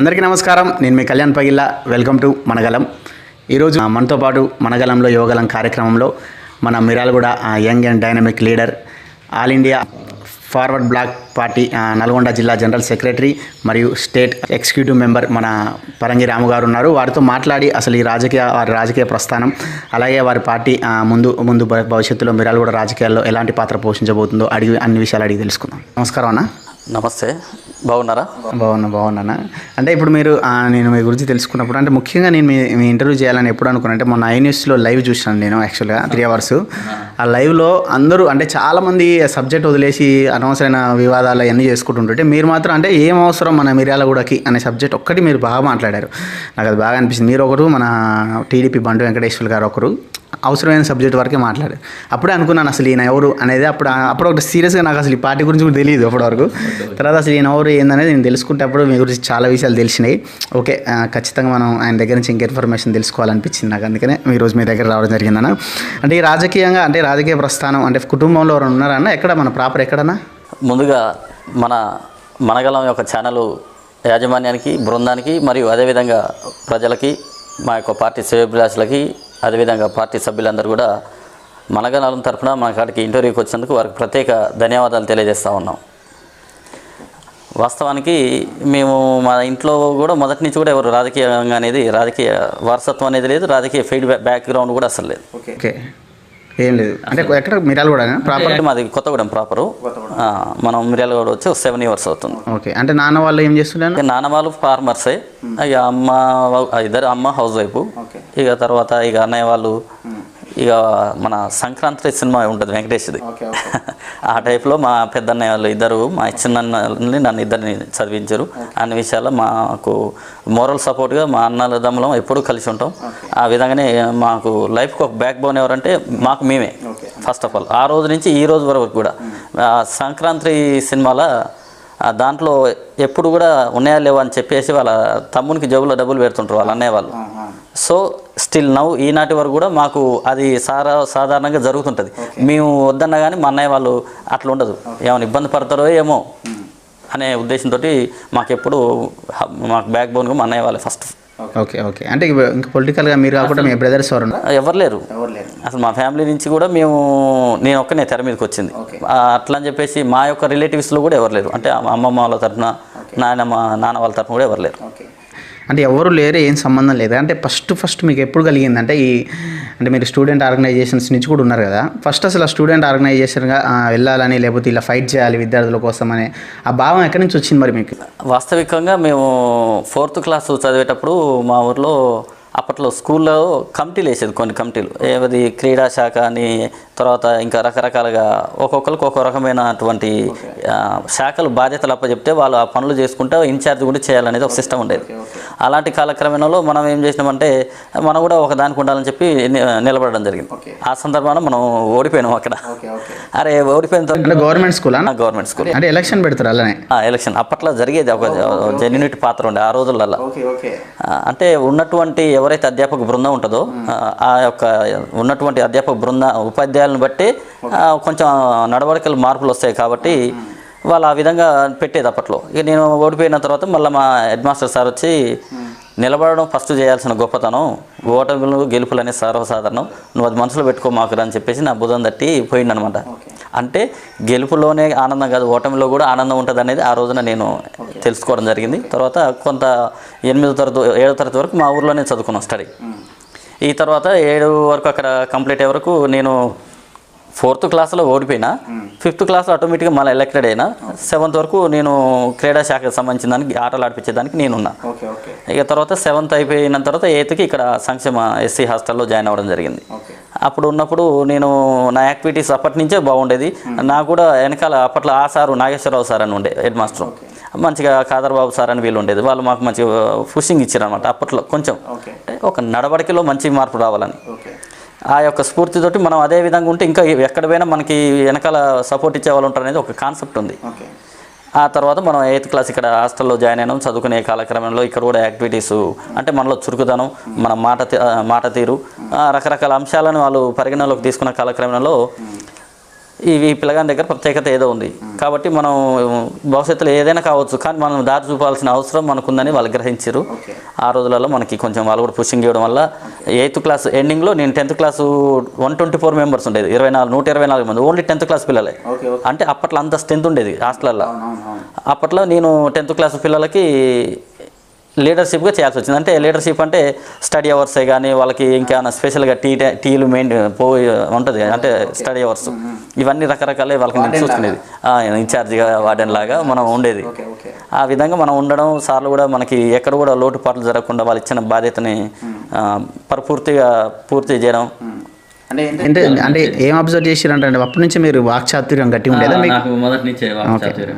అందరికీ నమస్కారం. నేను మీ కళ్యాణ్ పగిల్ల. Welcome to Managalam. ఈరోజు మనతో పాటు మనగలంలో యువగలం కార్యక్రమంలో మన Miryalaguda young and dynamic leader, all India forward black party Nalgonda జిల్లా జనరల్ సెక్రటరీ మరియు స్టేట్ ఎగ్జిక్యూటివ్ మెంబర్ మన పరంగి రాము గారు ఉన్నారు. వారితో మాట్లాడి అసలు ఈ వారి రాజకీయ ప్రస్థానం, అలాగే వారి పార్టీ ముందు భవిష్యత్తులో మిర్యాలగూడ రాజకీయాల్లో ఎలాంటి పాత్ర పోషించబోతుందో అన్ని విషయాలు అడిగి తెలుసుకుందాం. నమస్కారం అన్న. నమస్తే, బాగున్నారా? బాగున్నాను. అంటే ఇప్పుడు నేను మీ గురించి తెలుసుకున్నప్పుడు, అంటే ముఖ్యంగా నేను మీ ఇంటర్వ్యూ చేయాలని ఎప్పుడు అనుకున్నాను అంటే మొన్న ఐన్యూస్లో లైవ్ చూసాను నేను. యాక్చువల్గా 3 hours ఆ లైవ్లో అందరూ అంటే చాలామంది సబ్జెక్ట్ వదిలేసి అనవసరమైన వివాదాలు అవన్నీ చేసుకుంటుంటే మీరు మాత్రం అంటే ఏం అవసరం మన మిర్యాలగూడకి అనే సబ్జెక్ట్ ఒక్కటి మీరు బాగా మాట్లాడారు. నాకు అది బాగా అనిపించింది. మీరు ఒకరు, మన టీడీపీ బంటు వెంకటేశ్వర్ గారు ఒకరు అవసరమైన సబ్జెక్ట్ వరకే మాట్లాడారు. అప్పుడే అనుకున్నాను అసలు ఈయన ఎవరు అనేది. అప్పుడు ఒకటి సీరియస్గా నాకు అసలు ఈ పార్టీ గురించి కూడా తెలియదు అప్పటివరకు. తర్వాత అసలు ఈయన ఎవరు ఏందనేది నేను తెలుసుకుంటే అప్పుడు మీ గురించి చాలా విషయాలు తెలిసినాయి. ఓకే, ఖచ్చితంగా మనం ఆయన దగ్గర నుంచి ఇంక ఇన్ఫర్మేషన్ తెలుసుకోవాలనిపించింది నాకు. అందుకనే ఈరోజు మీ దగ్గర రావడం జరిగిందన్న. అంటే ఈ రాజకీయ ప్రస్థానం అంటే కుటుంబంలో ఎవరైనా ఉన్నారన్న? ఎక్కడ మన ప్రాపర్ ఎక్కడన్నా? ముందుగా మనగలం యొక్క ఛానల్ యాజమాన్యానికి, బృందానికి మరియు అదేవిధంగా ప్రజలకి, మా యొక్క పార్టీ శ్రేయోభిలాషులకి, అదేవిధంగా పార్టీ సభ్యులందరూ కూడా మనగలం తరఫున మన కాడికి ఇంటర్వ్యూకి వచ్చినందుకు వారికి ప్రత్యేక ధన్యవాదాలు తెలియజేస్తూ ఉన్నాం. వాస్తవానికి మేము మా ఇంట్లో కూడా మొదటి నుంచి కూడా ఎవరు రాజకీయంగా అనేది, రాజకీయ వారసత్వం అనేది లేదు, రాజకీయ బ్యాక్గ్రౌండ్ కూడా అసలు లేదు. ఓకే, ఏం లేదు. అంటే ఎక్కడ మిర్యాలగూడ ప్రాపర్? మాది కొత్తగూడెం ప్రాపరు. మనం మిర్యాలగూడ వచ్చి 7 years అవుతుంది. ఓకే, అంటే నాన్న వాళ్ళు ఏం చేస్తుండే? నాన్న వాళ్ళు ఫార్మర్సే. ఇక అమ్మ హౌస్ వైఫ్. ఇక తర్వాత ఇక అన్నయ్య వాళ్ళు ఇక మన సంక్రాంతి సినిమా ఉంటుంది వెంకటేష్ది, ఆ టైప్లో మా పెద్దన్నయ్య వాళ్ళు ఇద్దరు, మా చిన్నన్నని నన్ను ఇద్దరిని చదివించారు. అన్ని విషయాల్లో మాకు మోరల్ సపోర్ట్గా మా అన్నదమ్ములం ఎప్పుడూ కలిసి ఉంటాం. ఆ విధంగానే మాకు లైఫ్కి ఒక బ్యాక్ బోన్ ఎవరంటే మాకు మేమే. ఫస్ట్ ఆఫ్ ఆల్ ఆ రోజు నుంచి ఈ రోజు వరకు కూడా సంక్రాంతి సినిమాలో దాంట్లో ఎప్పుడు కూడా ఉన్నాయా లేవా అని చెప్పేసి వాళ్ళ తమ్మునికి జేబులో డబ్బులు పెడుతుంటారు వాళ్ళ అన్నయ్య వాళ్ళు. సో స్టిల్ నౌ ఈనాటి వరకు కూడా మాకు అది సాధారణంగా జరుగుతుంటుంది. మేము వద్దన్నా కానీ మా అన్నయ్య వాళ్ళు అట్లా ఉండదు, ఏమైనా ఇబ్బంది పడతారో ఏమో అనే ఉద్దేశంతో మాకు బ్యాక్ బోన్గా మా అన్నయ్య వాళ్ళే ఫస్ట్. ఓకే. అంటే ఇంకా పొలిటికల్గా మీరు కాకుండా మీ బ్రదర్స్ ఎవరు లేరు అసలు. మా ఫ్యామిలీ నుంచి కూడా నేను ఒక్కనే తెర మీదకి వచ్చింది. అట్లా అని చెప్పేసి మా యొక్క రిలేటివ్స్లో కూడా ఎవరు లేరు. అంటే అమ్మమ్మ వాళ్ళ తరఫున, నాన్న వాళ్ళ తరఫున కూడా ఎవరు లేరు. అంటే ఎవరు లేరు, ఏం సంబంధం లేదు. అంటే ఫస్ట్ మీకు ఎప్పుడు కలిగింది అంటే అంటే మీరు స్టూడెంట్ ఆర్గనైజేషన్స్ నుంచి కూడా ఉన్నారు కదా, ఫస్ట్ అసలు ఆ స్టూడెంట్ ఆర్గనైజేషన్గా వెళ్ళాలని, లేకపోతే ఇలా ఫైట్ చేయాలి విద్యార్థుల కోసం అనే ఆ భావం ఎక్కడి నుంచి వచ్చింది మరి మీకు? వాస్తవికంగా మేము 4th class చదివేటప్పుడు మా ఊర్లో అప్పట్లో స్కూల్లో కమిటీలు వేసేది, కొన్ని కమిటీలు. ఏది క్రీడా శాఖ అని, తర్వాత ఇంకా రకరకాలుగా ఒక్కొక్కరికి ఒక్కొక్క రకమైనటువంటి శాఖలు బాధ్యతలు అప్పచెప్తే వాళ్ళు ఆ పనులు చేసుకుంటే ఇన్ఛార్జ్ కూడా చేయాలనేది ఒక సిస్టమ్ ఉండేది. అలాంటి కాలక్రమంలో మనం ఏం చేసినామంటే మనం కూడా ఒక దానికి ఉండాలని చెప్పి నిలబడడం జరిగింది. ఆ సందర్భంలో మనం ఓడిపోయినాం అక్కడ. అరే ఓడిపోయిన తర్వాత గవర్నమెంట్ స్కూల్ అంటే ఎలక్షన్ పెడతారు అలానే. ఎలక్షన్ అప్పట్లో జరిగేది, ఒక జెన్యూనిటీ పాత్ర ఉండే ఆ రోజులలో. అంటే ఉన్నటువంటి ఎవరైతే అధ్యాపక బృందం ఉంటుందో ఆ యొక్క ఉన్నటువంటి అధ్యాపక ఉపాధ్యాయులను బట్టి కొంచెం నడవడికలు మార్పులు వస్తాయి కాబట్టి వాళ్ళు ఆ విధంగా పెట్టేది అప్పట్లో. ఇక నేను ఓడిపోయిన తర్వాత మళ్ళీ మా హెడ్ మాస్టర్ సార్ వచ్చి నిలబడడం ఫస్ట్ చేయాల్సిన గొప్పతనం, ఓటములు గెలుపులు అనేది సర్వసాధారణం, నువ్వు అది మనసులో పెట్టుకో మాకురా అని చెప్పేసి నా బుధం తట్టి పోయిందనమాట. అంటే గెలుపులోనే ఆనందం కాదు, ఓటమిలో కూడా ఆనందం ఉంటుంది అనేది ఆ రోజున నేను తెలుసుకోవడం జరిగింది. తర్వాత కొంత 7వ తరగతి వరకు మా ఊర్లోనే చదువుకున్నాం స్టడీ. ఈ తర్వాత 7 వరకు అక్కడ కంప్లీట్ అయ్యే వరకు నేను 4th classలో ఓడిపోయినా, 5th classలో ఆటోమేటిక్గా మళ్ళీ ఎలక్టెడ్ అయినా. 7th వరకు నేను క్రీడా శాఖకు సంబంధించిన దానికి, ఆటలు ఆడిపించేదానికి నేనున్నా. ఇక తర్వాత 7th అయిపోయిన తర్వాత 8th ఇక్కడ సంక్షేమ SC హాస్టల్లో జాయిన్ అవ్వడం జరిగింది. అప్పుడు ఉన్నప్పుడు నేను నా యాక్టివిటీస్ అప్పటి నుంచే బాగుండేది. నాకు కూడా వెనకాల అప్పట్లో ఆ సారు నాగేశ్వరరావు సార్ అని ఉండే హెడ్ మాస్టర్, మంచిగా కాదర్బాబు సార్ అని వీళ్ళు ఉండేది. వాళ్ళు మాకు మంచిగా పుషింగ్ ఇచ్చారు అనమాట. అప్పట్లో కొంచెం ఒక నడవడికలో మంచి మార్పు రావాలని ఆ యొక్క స్ఫూర్తితోటి మనం అదే విధంగా ఉంటే ఇంకా ఎక్కడ పోయినా మనకి వెనకాల సపోర్ట్ ఇచ్చే వాళ్ళు ఉంటారు అనేది ఒక కాన్సెప్ట్ ఉంది. ఆ తర్వాత మనం 8th class ఇక్కడ హాస్టల్లో జాయిన్ అయినాం. చదువుకునే కాలక్రమంలో ఇక్కడ కూడా యాక్టివిటీస్ అంటే మనలో చురుకుదనం, మన మాట తీరు, రకరకాల అంశాలను వాళ్ళు పరిగణలోకి తీసుకున్న కాలక్రమంలో ఈ పిల్లగాని దగ్గర ప్రత్యేకత ఏదో ఉంది కాబట్టి మనం భవిష్యత్తులో ఏదైనా కావచ్చు కానీ మనం దారి చూపాల్సిన అవసరం మనకుందని వాళ్ళు గ్రహించారు. ఆ రోజులలో మనకి కొంచెం వాళ్ళు కూడా పుషింగ్ చేయడం వల్ల 8th క్లాస్ ఎండింగ్లో నేను 10th క్లాసు 124 మెంబర్స్ ఉండేది, 124 మంది, ఓన్లీ 10th క్లాస్ పిల్లలే. అంటే అప్పట్లో అంత స్ట్రెంత్ ఉండేది హాస్టల్లో. అప్పట్లో నేను 10th క్లాస్ పిల్లలకి లీడర్షిప్గా చేయాల్సి వచ్చింది. అంటే లీడర్షిప్ అంటే స్టడీ అవర్సే కానీ వాళ్ళకి ఇంకేమైనా స్పెషల్గా టీలు ఉంటుంది అంటే స్టడీ అవర్స్ ఇవన్నీ రకరకాల వాళ్ళకి నేను చూసుకునేది. ఇన్ఛార్జిగా వార్డెన్ లాగా మనం ఉండేది. ఆ విధంగా మనం ఉండడం, సార్లు కూడా మనకి ఎక్కడ కూడా లోటుపాట్లు జరగకుండా వాళ్ళు ఇచ్చిన బాధ్యతని పూర్తి చేయడం. అంటే అంటే ఏం అబ్జర్వ్ చేసిరంటే అప్పటి నుంచి మీరు వాక్చాతుర్యం గట్టి ఉండేదా మీకు? నాకు మొదటి నుంచే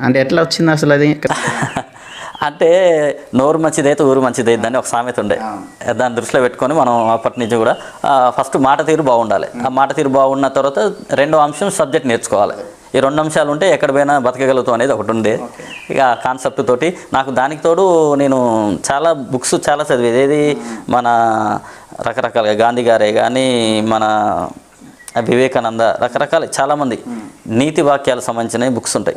అంటే ఎట్లా వచ్చింది అసలు అది? అంటే నోరు మంచిదైతే ఊరు మంచిదైతే అని ఒక సామెత ఉండే, దాన్ని దృష్టిలో పెట్టుకొని మనం అప్పటి నుంచి కూడా ఫస్ట్ మాట తీరు బాగుండాలి. ఆ మాట తీరు బాగున్న తర్వాత రెండో అంశం సబ్జెక్ట్ నేర్చుకోవాలి. ఈ 2 అంశాలు ఉంటే ఎక్కడ పోయినా బతకగలుగుతాం అనేది ఒకటి ఉండే ఇక కాన్సెప్ట్ తోటి. నాకు దానికి తోడు నేను చాలా బుక్స్ చాలా చదివేది. ఏది మన రకరకాలుగా గాంధీ గారే కానీ మన వివేకానంద రకరకాల చాలామంది నీతి వాక్యాలకు సంబంధించిన బుక్స్ ఉంటాయి,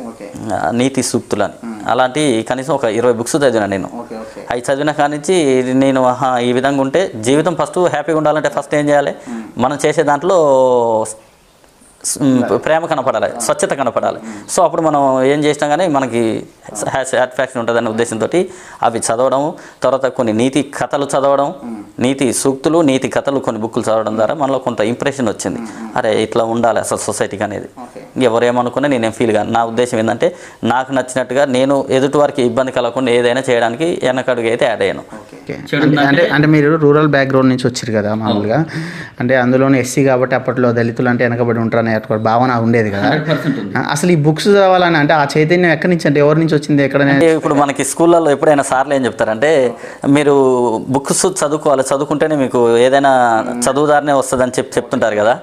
నీతి సూక్తులని. అలాంటి కనీసం ఒక 20 బుక్స్ చదివినా నేను. అవి చదివిన కానించి నేను ఈ విధంగా ఉంటే జీవితం ఫస్ట్ హ్యాపీగా ఉండాలంటే ఫస్ట్ ఏం చేయాలి, మనం చేసే దాంట్లో ప్రేమ కనపడాలి, స్వచ్ఛత కనపడాలి. సో అప్పుడు మనం ఏం చేసినా కానీ మనకి సాటిస్ఫాక్షన్ ఉంటుందనే ఉద్దేశంతో అవి చదవడం, తర్వాత కొన్ని నీతి కథలు చదవడం, నీతి సూక్తులు నీతి కథలు కొన్ని బుక్కులు చదవడం ద్వారా మనలో కొంత ఇంప్రెషన్ వచ్చింది. అరే ఇట్లా ఉండాలి అసలు సొసైటీకి అనేది. ఎవరేమనుకున్నా నేనేం ఫీల్ కాను. నా ఉద్దేశం ఏంటంటే నాకు నచ్చినట్టుగా నేను ఎదుటి వారికి ఇబ్బంది కలగకుండా ఏదైనా చేయడానికి వెనకడుగు అయితే యాడ్ అయ్యాను. అంటే మీరు రూరల్ బ్యాక్గ్రౌండ్ నుంచి వచ్చారు కదా మామూలుగా, అంటే అందులోనే ఎస్సీ కాబట్టి అప్పట్లో దళితులు అంటే వెనకబడి ఉంటారని భావన ఉండేది కదా. అసలు ఈ బుక్స్ చదవాలని అంటే ఆ చైతన్యం ఎక్కడి నుంచి, అంటే ఎవరి నుంచి వచ్చింది? ఎక్కడ? ఇప్పుడు మనకి స్కూళ్ళల్లో ఎప్పుడైనా సార్లు ఏం చెప్తారంటే మీరు బుక్స్ చదువుకోవాలి, చదువుకుంటేనే మీకు ఏదైనా చదువుదారనే వస్తుందని చెప్తుంటారు కదా.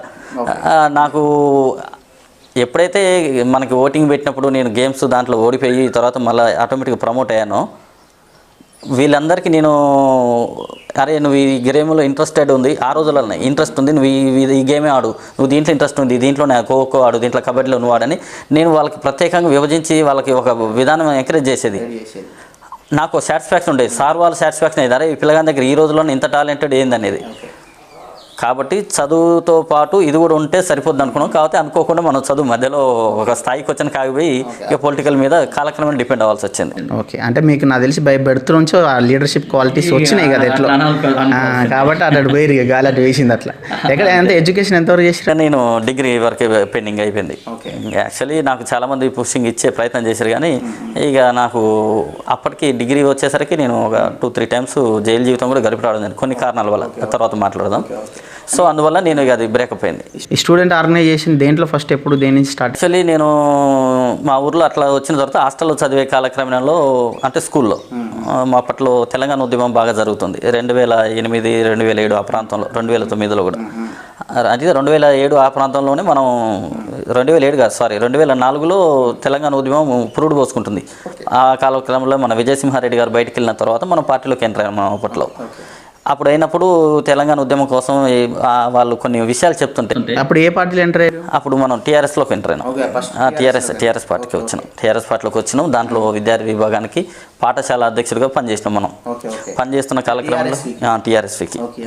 నాకు ఎప్పుడైతే మనకి ఓటింగ్ పెట్టినప్పుడు నేను గేమ్స్ దాంట్లో ఓడిపోయి తర్వాత మళ్ళీ ఆటోమేటిక్గా ప్రమోట్ అయ్యానో వీళ్ళందరికీ నేను అరే నువ్వు ఈ గేమ్లో ఇంట్రెస్టెడ్ ఉంది, ఆ రోజులనే ఇంట్రెస్ట్ ఉంది, నువ్వు ఈ గేమే ఆడు, నువ్వు దీంట్లో ఇంట్రెస్ట్ ఉంది, దీంట్లోనే ఖోఖో ఆడు, దీంట్లో కబడ్డీలో నువ్వు ఆడని నేను వాళ్ళకి ప్రత్యేకంగా విభజించి వాళ్ళకి ఒక విధానం ఎంకరేజ్ చేసేది. నాకు సాటిస్ఫాక్షన్ ఉండేది, సార్ వాళ్ళు సాటిస్ఫాక్షన్ అయ్యేది, అరే ఈ పిల్లగాని దగ్గర ఈ రోజుల్లో ఇంత టాలెంటెడ్ ఏందనేది. కాబట్టి చదువుతో పాటు ఇది కూడా ఉంటే సరిపోద్ది అనుకున్నాం. కాబట్టి అనుకోకుండా మనం చదువు మధ్యలో ఒక స్థాయికి వచ్చిన కాగిపోయి ఇక పొలిటికల్ మీద కాలక్రమేణా డిపెండ్ అవ్వాల్సి వచ్చింది. ఓకే, అంటే మీకు నాకు తెలిసి బై బెర్త్ నుంచి ఆ లీడర్షిప్ క్వాలిటీస్ వచ్చినాయి కదా ఎట్లా, కాబట్టి అటు వేరు గాలి అటు వేసింది అట్లా. ఎక్కడ అంటే ఎడ్యుకేషన్ ఎంతవరకు చేసినా? నేను డిగ్రీ వరకే పెండింగ్ అయిపోయింది. యాక్చువల్లీ నాకు చాలామంది పుషింగ్ ఇచ్చే ప్రయత్నం చేశారు కానీ ఇక నాకు అప్పటికి డిగ్రీ వచ్చేసరికి నేను ఒక 2-3 టైమ్స్ జైలు జీవితం కూడా గడిపి రావడం కొన్ని కారణాల వల్ల, తర్వాత మాట్లాడదాం. సో అందువల్ల నేను ఇక అది బ్రేకప్ అయింది. ఈ స్టూడెంట్ ఆర్గనైజేషన్ దేంట్లో ఫస్ట్ ఎప్పుడు దేని నుంచి స్టార్ట్? యాక్చువల్లీ నేను మా ఊర్లో అట్లా వచ్చిన తర్వాత హాస్టల్లో చదివే కాలక్రమంలో అంటే స్కూల్లో మా అప్పట్లో తెలంగాణ ఉద్యమం బాగా జరుగుతుంది. 2008, 2007 ఆ ప్రాంతంలో, 2009లో కూడా. అంటే 2007 ఆ ప్రాంతంలోనే మనం 2007 కాదు 2004లో తెలంగాణ ఉద్యమం పురుడు పోసుకుంటుంది. ఆ కాలక్రమంలో మన విజయసింహారెడ్డి గారు బయటికి వెళ్ళిన తర్వాత మనం పార్టీలోకి ఎంటర్ అయ్యాం. మనం అప్పట్లో అప్పుడు అయినప్పుడు తెలంగాణ ఉద్యమం కోసం వాళ్ళు కొన్ని విషయాలు చెప్తుంటే అప్పుడు ఏ పార్టీలో ఎంటర్ అయ్యారు? అప్పుడు మనం టీఆర్ఎస్లోకి ఎంటర్ అయినాం. టీఆర్ఎస్ పార్టీకి వచ్చినాం. టీఆర్ఎస్ పార్టీలోకి వచ్చినాం. దాంట్లో విద్యార్థి విభాగానికి పాఠశాల అధ్యక్షుడిగా పనిచేసినాం. మనం పనిచేస్తున్న కాలక్రమంలో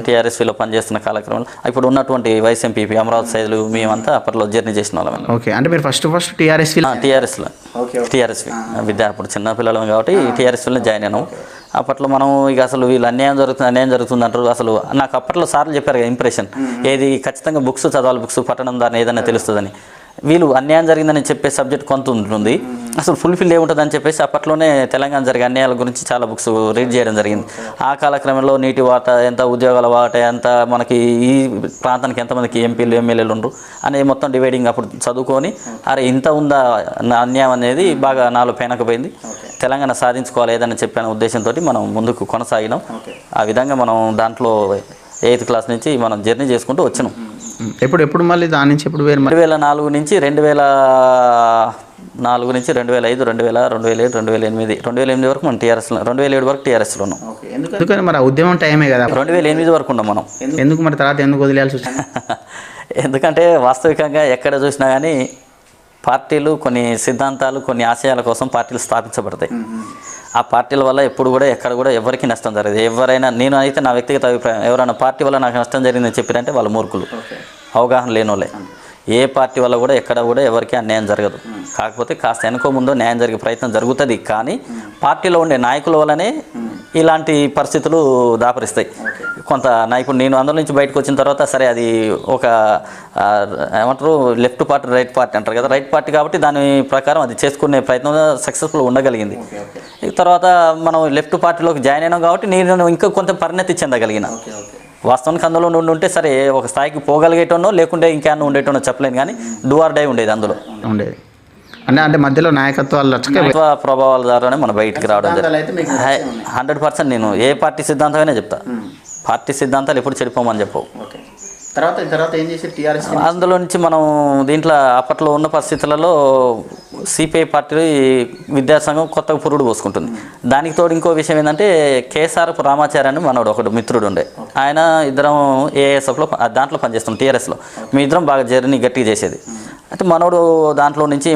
టీఆర్ఎస్లో పనిచేస్తున్న కాలక్రమంలో ఇప్పుడు ఉన్నటువంటి వైస్ ఎంపీపీ అమరావతి సైదులు మేమంతా అప్పట్లో జర్నీ చేసిన వాళ్ళం. ఓకే, అంటే మీరు ఫస్ట్ టీఆర్ఎస్లో విద్య అప్పుడు చిన్నపిల్లలం కాబట్టి టీఆర్ఎస్లో జాయిన్ అయినాం. అప్పట్లో మనం ఇక అసలు వీళ్ళు అన్యాయం జరుగుతుంది అంటారు. అసలు నాకు అప్పట్లో సార్లు చెప్పారు కదా ఇంప్రెషన్ ఏది ఖచ్చితంగా బుక్స్ చదవాలి, బుక్స్ పట్టడం ద్వారా ఏదైనా తెలుస్తుందని. వీళ్ళు అన్యాయం జరిగిందని చెప్పే సబ్జెక్ట్ కొంత ఉంటుంది, అసలు ఫుల్ఫిల్ ఏముంటుందని చెప్పేసి అప్పట్లోనే తెలంగాణ జరిగే అన్యాయాల గురించి చాలా బుక్స్ రీడ్ చేయడం జరిగింది. ఆ కాలక్రమంలో నీటి వాటా ఎంత, ఉద్యోగాల వాటా ఎంత, మనకి ఈ ప్రాంతానికి ఎంతమందికి ఎంపీలు ఎమ్మెల్యేలు ఉండరు అనేది మొత్తం డివైడింగ్ అప్పుడు చదువుకొని అరే ఇంత ఉందా అన్యాయం అనేది బాగా నాలో పెనకపోయింది. తెలంగాణ సాధించుకోవాలి ఏదని చెప్పిన ఉద్దేశంతో మనం ముందుకు కొనసాగినాం. ఆ విధంగా మనం దాంట్లో 8th క్లాస్ నుంచి మనం జర్నీ చేసుకుంటూ వచ్చినాం. ఎప్పుడు మళ్ళీ దాని నుంచి ఎప్పుడు 2004 నుంచి 2005, 2007, 2008 వరకు మనం టీఆర్ఎస్లో, 2007 వరకు టీఆర్ఎస్లో ఉన్నాం. ఎందుకని మరి ఉద్యమం టైమే కదా, 2008 వరకు ఉన్నాం మనం. ఎందుకు మరి తర్వాత ఎందుకు వదిలేయాల్సి వచ్చింది? ఎందుకంటే వాస్తవికంగా ఎక్కడ చూసినా కానీ పార్టీలు కొన్ని సిద్ధాంతాలు కొన్ని ఆశయాల కోసం పార్టీలు స్థాపించబడతాయి. ఆ పార్టీల వల్ల ఎప్పుడు కూడా ఎక్కడ కూడా ఎవరికి నష్టం జరగదు. ఎవరైనా నేను అయితే నా వ్యక్తిగత అభిప్రాయం, ఎవరైనా పార్టీ వల్ల నాకు నష్టం జరిగిందని చెప్పారంటే వాళ్ళు మూర్ఖులు, అవగాహన లేనోళ్ళే. ఏ పార్టీ వల్ల కూడా ఎక్కడ కూడా ఎవరికి అన్యాయం జరగదు. కాకపోతే కాస్త వెనుకో ముందో న్యాయం జరిగే ప్రయత్నం జరుగుతుంది. కానీ పార్టీలో ఉండే నాయకుల వల్లనే ఇలాంటి పరిస్థితులు దాపరిస్తాయి. కొంత నాయకుడు నేను అందులో నుంచి బయటకు వచ్చిన తర్వాత సరే అది ఒక ఏమంటారు లెఫ్ట్ పార్టీ రైట్ పార్టీ అంటారు కదా, రైట్ పార్టీ కాబట్టి దాని ప్రకారం అది చేసుకునే ప్రయత్నం సక్సెస్ఫుల్ ఉండగలిగింది. తర్వాత మనం లెఫ్ట్ పార్టీలోకి జాయిన్ అయినాం కాబట్టి నేను ఇంకా కొంత పరిణతి చెందగలిగిన. వాస్తవానికి అందులో ఉంటే సరే ఒక స్థాయికి పోగలిగేటోనో లేకుంటే ఇంకేమన్నా ఉండేటోనో చెప్పలేను, కానీ డూ ఆర్ డై ఉండేది అందులో ఉండేది. అంటే మధ్యలో నాయకత్వాలు ప్రభావాల ద్వారానే మనం బయటికి రావడం జరిగింది. 100% నేను ఏ పార్టీ సిద్ధాంతమైనా చెప్తా. పార్టీ సిద్ధాంతాలు ఎప్పుడు చెడిపోమని చెప్పవు. తర్వాత ఏం చేసి టీఆర్ఎస్ అందులో నుంచి మనం దీంట్లో అప్పట్లో ఉన్న పరిస్థితులలో సిపిఐ పార్టీ విద్యాసంఘం కొత్తగా పురుడు పోసుకుంటుంది. దానికి తోడు ఇంకో విషయం ఏంటంటే కేఎస్ఆర్పు రామాచార్య అని మనోడు ఒకడు మిత్రుడు ఉండే, ఆయన ఇద్దరం ఏఎస్ఎఫ్లో దాంట్లో పనిచేస్తున్నాం, టీఆర్ఎస్లో. మీ ఇద్దరం బాగా జర్నీ గట్టిగా చేసేది. అయితే మనోడు దాంట్లో నుంచి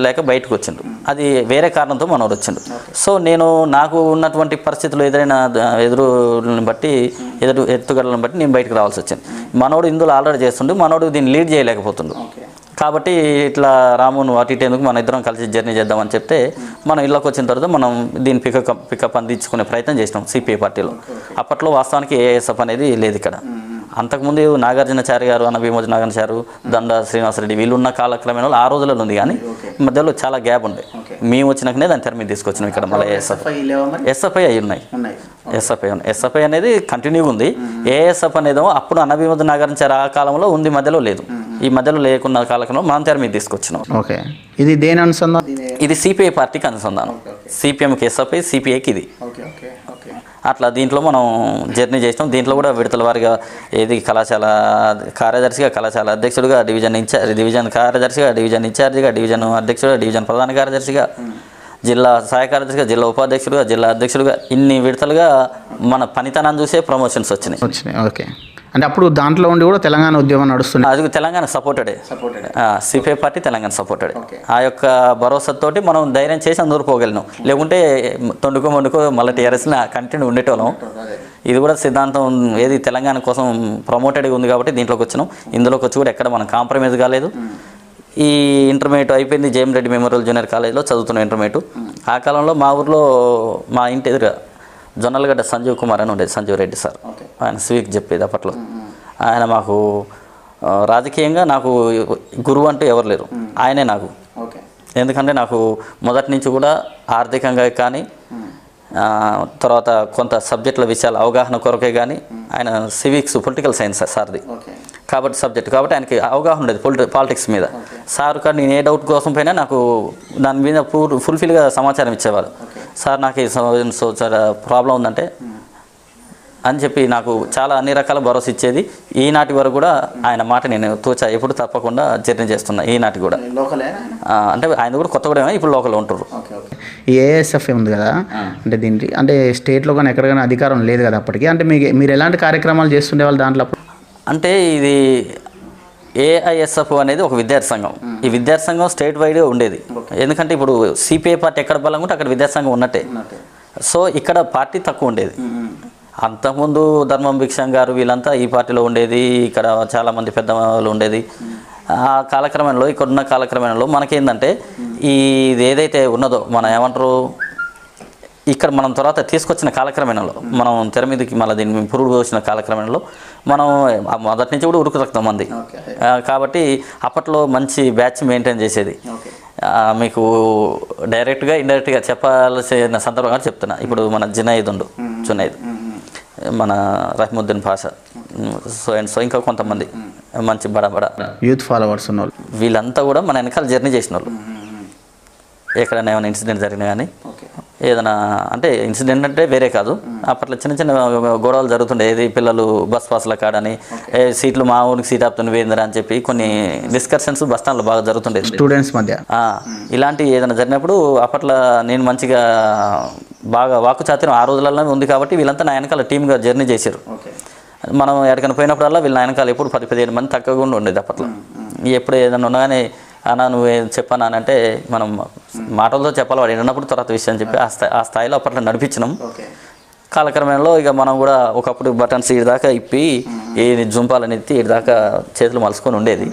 లేక బయటకు వచ్చిండు. అది వేరే కారణంతో మనోడు వచ్చిండు. సో నాకు ఉన్నటువంటి పరిస్థితులు ఎదురుని బట్టి ఎత్తుగడలను బట్టి నేను బయటకు రావాల్సి వచ్చింది. మనోడు ఇందులో ఆల్రెడీ చేస్తుండే, మనోడు దీన్ని లీడ్ చేయలేకపోతుండు. కాబట్టి ఇట్లా రామును అటు ఇటు ఎందుకు మన ఇద్దరం కలిసి జర్నీ చేద్దామని చెప్తే మనం ఇళ్ళకి వచ్చిన తర్వాత మనం దీన్ని పికప్ అందించుకునే ప్రయత్నం చేసినాం సిపిఐ పార్టీలో. అప్పట్లో వాస్తవానికి ఏఎస్ఎఫ్ అనేది లేదు ఇక్కడ. అంతకుముందు నాగార్జునాచారి గారు, అన్న భీమోజు నాగార్జునాచారు, దండ శ్రీనివాసరెడ్డి వీళ్ళు ఉన్న కాలక్రమేణలో ఆ రోజులలో ఉంది. కానీ మధ్యలో చాలా గ్యాప్ ఉండే. మేము వచ్చినాకనే దాన్ని తెర మీద తీసుకొచ్చినాం ఇక్కడ. మళ్ళీ ఎస్ఎఫ్ఐ అయి ఉన్నాయి. ఎస్ఎఫ్ఐ అనేది కంటిన్యూగా ఉంది. ఏఎస్ఎఫ్ అనేది అప్పుడు అన్న భీమోజు నాగార్జునాచారి ఆ కాలంలో ఉంది, మధ్యలో లేదు. ఈ మధ్యలో లేకున్న కాలక్రమంలో మనం తెర మీద తీసుకొచ్చినాం. ఓకే, ఇది దేని అనుసంధానం? ఇది సిపిఐ పార్టీకి అనుసంధానం. సిపిఎంకి ఎస్ఎఫ్ఐ, సిపిఐకి ఇది. అట్లా దీంట్లో మనం జర్నీ చేసినాం. దీంట్లో కూడా విడతల వారిగా ఏది కళాశాల కార్యదర్శిగా, కళాశాల అధ్యక్షుడిగా, డివిజన్ కార్యదర్శిగా, డివిజన్ ఇన్ఛార్జిగా, డివిజన్ అధ్యక్షుడిగా, డివిజన్ ప్రధాన కార్యదర్శిగా, జిల్లా సహాయ కార్యదర్శిగా, జిల్లా ఉపాధ్యక్షుడిగా, జిల్లా అధ్యక్షుడిగా, ఇన్ని విడతలుగా మన పనితనాన్ని చూసే ప్రమోషన్స్ వచ్చినాయి. ఓకే, అంటే అప్పుడు దాంట్లో ఉండి కూడా తెలంగాణ ఉద్యమం నడుస్తుంది. అది తెలంగాణ సపోర్టెడే. CPI party Telangana supported. ఆ యొక్క భరోసాతోటి మనం ధైర్యం చేసి అందరూ పోగలిగినాం. లేకుంటే తొండుకో మళ్ళీ టీఆర్ఎస్ని కంటిన్యూ ఉండేటోళ్ళం. ఇది కూడా సిద్ధాంతం ఏది తెలంగాణ కోసం ప్రమోటెడ్గా ఉంది కాబట్టి దీంట్లోకి వచ్చినాం. ఇందులోకి వచ్చి కూడా ఎక్కడ మనం కాంప్రమైజ్ కాలేదు. ఈ ఇంటర్మీడియట్ అయిపోయింది, జేఎం రెడ్డి మెమోరియల్ జూనియర్ కాలేజ్లో చదువుతున్న ఇంటర్మీడియట్. ఆ కాలంలో మా ఊర్లో మా ఇంటి ఎదురుగా జొన్నలగడ్డ సంజీవ్ కుమార్ అని ఉండేది, సంజీవ్ రెడ్డి సార్. ఆయన స్వీక్ చెప్పేది అప్పట్లో. ఆయన మాకు రాజకీయంగా నాకు గురువు అంటూ ఎవరు లేరు, ఆయనే నాకు. ఎందుకంటే నాకు మొదటి నుంచి కూడా ఆర్థికంగా కానీ తర్వాత కొంత సబ్జెక్టుల విషయాల అవగాహన కొరకే కానీ ఆయన సివిక్స్ పొలిటికల్ సైన్స్ సార్ది కాబట్టి సబ్జెక్ట్ కాబట్టి ఆయనకి అవగాహన ఉండేది పాలిటిక్స్ మీద. సార్ కానీ నేను ఏ డౌట్ కోసం పోయినా నాకు దాని మీద ఫుల్ఫిల్గా సమాచారం ఇచ్చేవారు. సార్ నాకు ఈ ప్రాబ్లం ఉందంటే అని చెప్పి నాకు చాలా అన్ని రకాల భరోసా ఇచ్చేది. ఈనాటి వరకు కూడా ఆయన మాట నేను ఎప్పుడు తప్పకుండా జర్నీ చేస్తున్నా. ఈనాటి కూడా అంటే ఆయన కూడా కొత్తగూడెం, ఇప్పుడు లోకల్ ఉంటారు. ఈ ఏఎస్ఎఫ్ ఉంది కదా, అంటే దీనికి అంటే స్టేట్లో కానీ ఎక్కడికైనా అధికారం లేదు కదా అప్పటికి. అంటే మీరు ఎలాంటి కార్యక్రమాలు చేస్తుండేవాళ్ళు దాంట్లో? అంటే ఇది ఏఐఎస్ఎఫ్ అనేది ఒక విద్యార్థి సంఘం. ఈ విద్యార్థి సంఘం స్టేట్ వైడ్గా ఉండేది. ఎందుకంటే ఇప్పుడు సిపిఐ పార్టీ ఎక్కడ బలంగా ఉంటే అక్కడ విద్యార్థి సంఘం ఉన్నట్టే. సో ఇక్కడ పార్టీ తక్కువ ఉండేది. అంతకుముందు ధర్మం భిక్షం గారు వీళ్ళంతా ఈ పార్టీలో ఉండేది. ఇక్కడ చాలామంది పెద్ద వాళ్ళు ఉండేది. ఆ కాలక్రమంలో ఇక్కడున్న కాలక్రమంలో మనకేందంటే ఇది ఏదైతే ఉన్నదో మన ఏమంటారు ఇక్కడ మనం తర్వాత తీసుకొచ్చిన కాలక్రమంలో మనం తెర మీదకి మళ్ళీ దీన్ని పురుడు వచ్చిన కాలక్రమంలో మనం మొదటి నుంచి కూడా ఉరుకు రక్తం మంది కాబట్టి అప్పట్లో మంచి బ్యాచ్ మెయింటైన్ చేసేది. మీకు డైరెక్ట్గా ఇండైరెక్ట్గా చెప్పాల్సిన సందర్భంగా చెప్తున్నా. ఇప్పుడు మన జునైద్ మన రహీముద్దీన్ పాషా సో ఇంకా కొంతమంది మంచి బడా యూత్ ఫాలోవర్స్ ఉన్న వాళ్ళు వీళ్ళంతా కూడా మన వెనకాల జర్నీ చేసిన వాళ్ళు. ఎక్కడైనా ఏమైనా ఇన్సిడెంట్ జరిగినా కానీ ఏదైనా అంటే ఇన్సిడెంట్ అంటే వేరే కాదు, అప్పట్లో చిన్న చిన్న గొడవలు జరుగుతుండే. ఏది పిల్లలు బస్ పాస్ల కాడని సీట్లు మా ఊరికి సీట్ ఆపుతుంది వేందరా అని చెప్పి కొన్ని డిస్కషన్స్ బస్ స్టాండ్లో బాగా జరుగుతుండే స్టూడెంట్స్ మధ్య. ఇలాంటి ఏదైనా జరిగినప్పుడు అప్పట్లో నేను మంచిగా బాగా వాక్కు చాతుర్యం ఆ రోజులలో ఉంది కాబట్టి వీళ్ళంతా నా వెనకాల టీమ్గా జర్నీ చేశారు. మనం ఎక్కడికైనా పోయినప్పుడల్లా వీళ్ళ వెనకాల ఎప్పుడు 10-15 మంది తక్కువగా ఉండేది అప్పట్లో. ఎప్పుడు ఏదైనా ఉన్నా కానీ అన్న నువ్వు చెప్పాను అని అంటే మనం మాటలతో చెప్పాలి, వాడు ఉన్నప్పుడు తర్వాత విషయం చెప్పి ఆ స్థాయిలో అప్పట్లో నడిపించినాం. కాలక్రమంలో ఇక మనం కూడా ఒకప్పుడు బటన్స్ ఇటు దాకా ఇప్పి ఏ జుంపాలని ఎత్తి ఇటు దాకా చేతులు మలుసుకొని ఉండేది.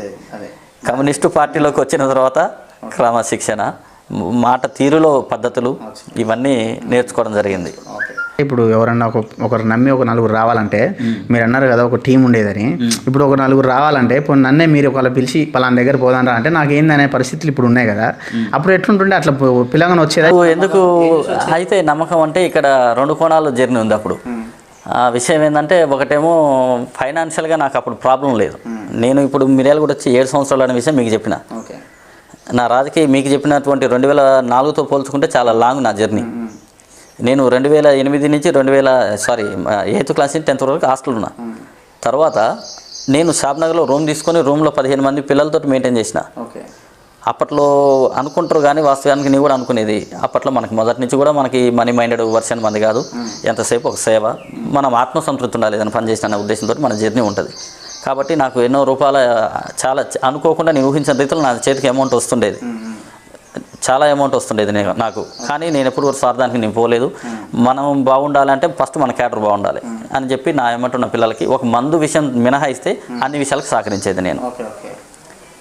కమ్యూనిస్టు పార్టీలోకి వచ్చిన తర్వాత క్రమశిక్షణ, మాట తీరులో పద్ధతులు ఇవన్నీ నేర్చుకోవడం జరిగింది. ఇప్పుడు ఎవరన్నా ఒకరు నమ్మి ఒక నలుగురు రావాలంటే మీరు అన్నారు కదా ఒక టీం ఉండేదని, ఇప్పుడు ఒక నలుగురు రావాలంటే ఇప్పుడు నన్నే మీరు ఒకవేళ పిలిచి పలానా దగ్గర పోదాం రా అంటే నాకేందనే పరిస్థితులు ఇప్పుడు ఉన్నాయి కదా, అప్పుడు ఎట్లుంటుండే అట్లా పిల్లగానే వచ్చేదా? ఎందుకు అయితే నమ్మకం అంటే ఇక్కడ 2 కోణాలు జర్నీ ఉంది. అప్పుడు ఆ విషయం ఏంటంటే ఒకటేమో ఫైనాన్షియల్గా నాకు అప్పుడు ప్రాబ్లం లేదు. నేను ఇప్పుడు మిర్యాల కూడా వచ్చి 7 సంవత్సరాలు అనే విషయం మీకు చెప్పిన. నా రాజకీయ మీకు చెప్పినటువంటి 2004తో పోల్చుకుంటే చాలా లాంగ్ నా జర్నీ. నేను 2008 నుంచి 8th క్లాస్ నుంచి 10th వరకు హాస్టల్ ఉన్నా. తర్వాత నేను షాబ్నగర్లో రూమ్ తీసుకొని రూమ్లో 15 మంది పిల్లలతో మెయింటైన్ చేసిన. అప్పట్లో అనుకుంటారు కానీ వాస్తవానికి నేను కూడా అనుకునేది అప్పట్లో మనకి మొదటి నుంచి కూడా మనకి మనీ మైండెడ్ వర్షన్ మంది కాదు. ఎంతసేపు ఒక సేవ, మనం ఆత్మసంతృప్తి ఉండాలి ఏదైనా పని చేసిన ఉద్దేశంతో మన జర్నీ ఉంటుంది. కాబట్టి నాకు ఎన్నో రూపాయల చాలా అనుకోకుండా నేను ఊహించిన రీతిలో నా చేతికి అమౌంట్ వస్తుండేది, చాలా అమౌంట్ వస్తుండేది నాకు. కానీ నేను ఎప్పుడు స్వార్థానికి నేను పోలేదు. మనం బాగుండాలంటే ఫస్ట్ మన క్యాటర్ బాగుండాలి అని చెప్పి నా ఏమంటున్న పిల్లలకి ఒక మందు విషయం మినహాయిస్తే అన్ని విషయాలకు సహకరించేది నేను.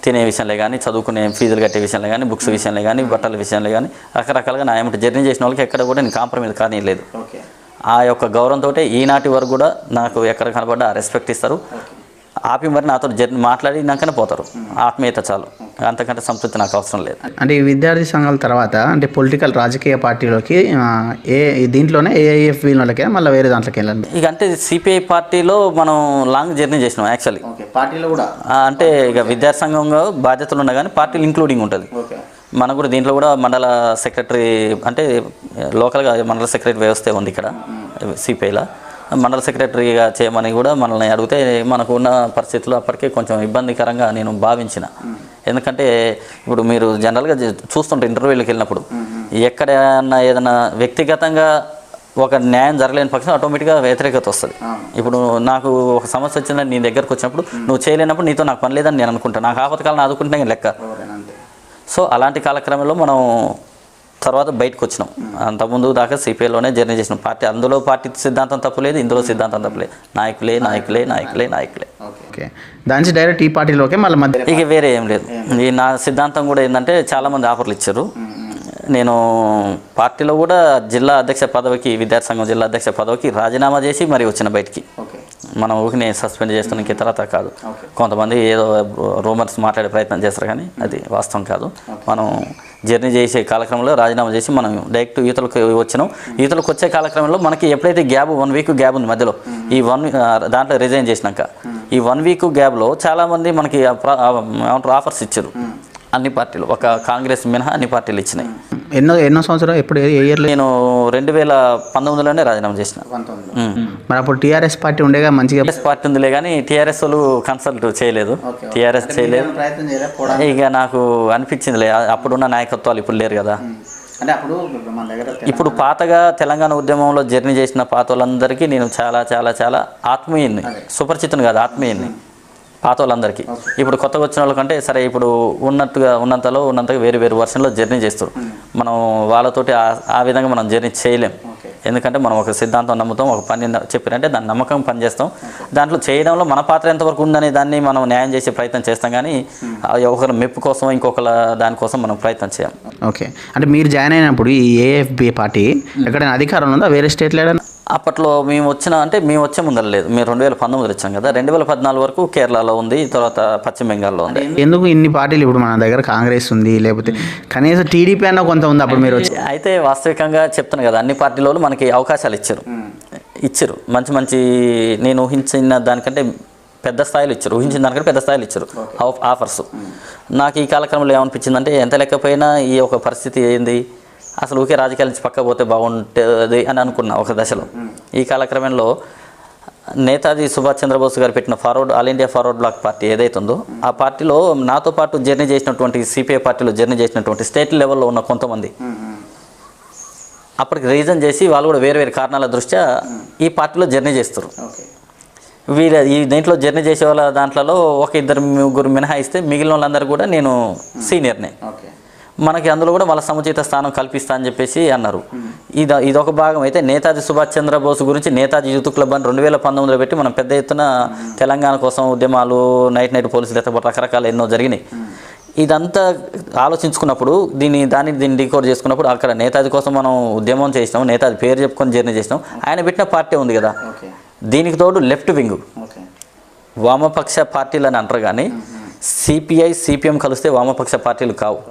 తినే విషయంలో కానీ, చదువుకునే ఫీజులు కట్టే విషయంలో కానీ, బుక్స్ విషయంలో కానీ, బట్టల విషయంలో కానీ రకరకాలుగా నా ఏమంటే జర్నీ చేసిన వాళ్ళకి ఎక్కడ కూడా నేను కాంప్రమైజ్ కానీ లేదు. ఆ యొక్క గౌరవంతో ఈనాటి వరకు కూడా నాకు ఎక్కడ కనబడ్డా రెస్పెక్ట్ ఇస్తారు. ఆపి మరి నాతో మాట్లాడినాకనే పోతారు. ఆత్మీయత చాలు, అంతకంటే సంతృప్తి నాకు అవసరం లేదు. అంటే ఈ విద్యార్థి సంఘాల తర్వాత అంటే పొలిటికల్ రాజకీయ పార్టీలోకి దీంట్లోనే ఏఐఎఫ్లోకే మళ్ళీ వేరే దాంట్లోకి వెళ్ళండి. ఇక అంటే సిపిఐ పార్టీలో మనం లాంగ్ జర్నీ చేసినాం యాక్చువల్లీ. పార్టీలో కూడా అంటే ఇక విద్యార్థి సంఘంగా బాధ్యతలు ఉన్నాయి కానీ పార్టీలు ఇంక్లూడింగ్ ఉంటుంది. మనకు కూడా దీంట్లో కూడా మండల సెక్రటరీ అంటే లోకల్గా మండల సెక్రటరీ వ్యవస్థ ఉంది ఇక్కడ సిపిఐలో. మండల సెక్రటరీగా చేయమని కూడా మనల్ని అడిగితే మనకు ఉన్న పరిస్థితులు అప్పటికే కొంచెం ఇబ్బందికరంగా నేను భావించిన. ఎందుకంటే ఇప్పుడు మీరు జనరల్గా చూస్తుంటే ఇంటర్వ్యూలకు వెళ్ళినప్పుడు ఎక్కడన్నా ఏదైనా వ్యక్తిగతంగా ఒక న్యాయం జరగలేని పక్షం ఆటోమేటిక్గా వ్యతిరేకత వస్తుంది. ఇప్పుడు నాకు ఒక సమస్య వచ్చిందని నీ దగ్గరకు వచ్చినప్పుడు నువ్వు చేయలేనప్పుడు నీతో నాకు పని లేదని నేను అనుకుంటాను. నాకు ఆపత్కాలను ఆదుకుంటే లెక్క. సో అలాంటి కాలక్రమంలో మనం తర్వాత బయటకు వచ్చినాం. అంతకుముందు దాకా సిపిఐలోనే జర్నీ చేసినాం. అందులో పార్టీ సిద్ధాంతం తప్పులేదు, ఇందులో సిద్ధాంతం తప్పులేదు. నాయకులే నాయకులే నాయకులే నాయకులే. ఓకే, దాని డైరెక్ట్ ఈ పార్టీలోకే మళ్ళీ మధ్య ఇక వేరే ఏం లేదు. ఈ నా సిద్ధాంతం కూడా ఏంటంటే చాలామంది ఆఫర్లు ఇచ్చారు. నేను పార్టీలో కూడా జిల్లా అధ్యక్ష పదవికి, విద్యార్థి సంఘం జిల్లా అధ్యక్ష పదవికి రాజీనామా చేసి మరి వచ్చిన బయటికి. మనం ఊరికి సస్పెండ్ చేస్తున్న తర్వాత కాదు. కొంతమంది ఏదో రూమర్స్ మాట్లాడే ప్రయత్నం చేస్తారు కానీ అది వాస్తవం కాదు. మనం జర్నీ చేసే కాలక్రమంలో రాజీనామా చేసి మనం డైరెక్ట్ యూతలకు వచ్చినాం. యూతలకు వచ్చే కాలక్రమంలో మనకి ఎప్పుడైతే 1 వీక్ గ్యాప్ ఉంది మధ్యలో, ఈ దాంట్లో రిజైన్ చేసినాక ఈ 1 వీక్ గ్యాప్లో చాలామంది మనకి ఆఫర్స్ ఇచ్చారు. అన్ని పార్టీలు, ఒక కాంగ్రెస్ మినహా అన్ని పార్టీలు ఇచ్చినాయి. ఎన్నో సంవత్సరాలు ఎప్పుడు ఏ ఇయర్లో? నేను 2019లోనే రాజీనామా చేసిన. మరి అప్పుడు టీఆర్ఎస్ పార్టీ ఉండేగా మంచిగా. పార్టీ ఉందిలే కానీ టీఆర్ఎస్ వాళ్ళు కన్సల్ట్ చేయలేదు. టీఆర్ఎస్ చేయలేదు. ఇక నాకు అనిపించిందిలే అప్పుడున్న నాయకత్వాలు ఇప్పుడు లేరు కదా. ఇప్పుడు పాతగా తెలంగాణ ఉద్యమంలో జర్నీ చేసిన పాత వాళ్ళందరికీ నేను చాలా చాలా చాలా ఆత్మీయుని, సుపరిచితుని కాదు ఆత్మీయుని పాత వాళ్ళందరికీ. ఇప్పుడు కొత్తగా వచ్చిన వాళ్ళకంటే సరే ఇప్పుడు ఉన్నంతగా వేరు వేరు వర్షన్లో జర్నీ చేస్తారు. మనం వాళ్ళతోటి ఆ విధంగా మనం జర్నీ చేయలేం. ఎందుకంటే మనం ఒక సిద్ధాంతం నమ్ముతాం, ఒక పని చెప్పినంటే దాని నమ్మకం పని చేస్తాం. దాంట్లో చేయడంలో మన పాత్ర ఎంతవరకు ఉందనే దాన్ని మనం న్యాయం చేసే ప్రయత్నం చేస్తాం కానీ ఒకరి మెప్పు కోసం ఇంకొకరి దానికోసం మనం ప్రయత్నం చేయం. ఓకే, అంటే మీరు జాయిన్ అయినప్పుడు ఈ ఏఎఫ్బి పార్టీ ఎక్కడైనా అధికారం ఉందా వేరే స్టేట్లో? అప్పట్లో మేము వచ్చే ముందర లేదు. మేము 2019 వచ్చాం కదా. 2014 వరకు కేరళలో ఉంది, తర్వాత పశ్చిమ బెంగాల్లో ఉంది. ఎందుకు ఇన్ని పార్టీలు? ఇప్పుడు మన దగ్గర కాంగ్రెస్ ఉంది, లేకపోతే కనీసం టీడీపీ అన్న కొంత ఉంది అప్పుడు మీరు వచ్చి. అయితే వాస్తవికంగా చెప్తాను కదా, అన్ని పార్టీలలో మనకి అవకాశాలు ఇచ్చారు. మంచి నేను ఊహించిన దానికంటే పెద్ద స్థాయిలో ఇచ్చారు. ఊహించిన దానికంటే పెద్ద స్థాయిలో ఇచ్చారు ఆఫర్స్. నాకు ఈ కాలక్రమంలో ఏమనిపించిందంటే ఎంత లెక్కపోయినా ఈ ఒక పరిస్థితి ఏంది, అసలు ఊకే రాజకీయాల నుంచి పక్క పోతే బాగుంటుంది అని అనుకున్నా ఒక దశలో. ఈ కాలక్రమంలో నేతాజీ సుభాష్ చంద్రబోస్ గారు పెట్టిన all India forward black party ఏదైతే ఉందో ఆ పార్టీలో నాతో పాటు జర్నీ చేసినటువంటి సిపిఐ పార్టీలో జర్నీ చేసినటువంటి స్టేట్ లెవెల్లో ఉన్న కొంతమంది అప్పటికి రీజన్ చేసి వాళ్ళు కూడా వేరు వేరు కారణాల దృష్ట్యా ఈ పార్టీలో జర్నీ చేస్తారు. ఈ దీంట్లో జర్నీ చేసే వాళ్ళ దాంట్లో ఒక ఇద్దరు ముగ్గురు మినహాయిస్తే మిగిలిన వాళ్ళందరూ కూడా నేను సీనియర్నే. మనకి అందులో కూడా వాళ్ళ సముచిత స్థానం కల్పిస్తా అని చెప్పేసి అన్నారు. ఇదొక భాగం. అయితే నేతాజీ సుభాష్ చంద్రబోస్ గురించి నేతాజీ యూత్ క్లబ్ అని 2019లో పెట్టి మనం పెద్ద ఎత్తున తెలంగాణ కోసం ఉద్యమాలు, నైట్ పోలీసులు ఎత్తబడి రకరకాల ఎన్నో జరిగినాయి. ఇదంతా ఆలోచించుకున్నప్పుడు దీన్ని డీకోడ్ చేసుకున్నప్పుడు అక్కడ నేతాజీ కోసం మనం ఉద్యమం చేసినాం, నేతాజీ పేరు చెప్పుకొని జర్నీ చేసినాం. ఆయన పెట్టిన పార్టీ ఉంది కదా, దీనికి తోడు లెఫ్ట్ వింగ్ వామపక్ష పార్టీలు అని అంటారు. కానీ సిపిఐ సిపిఎం కలిస్తే వామపక్ష పార్టీలు కావు.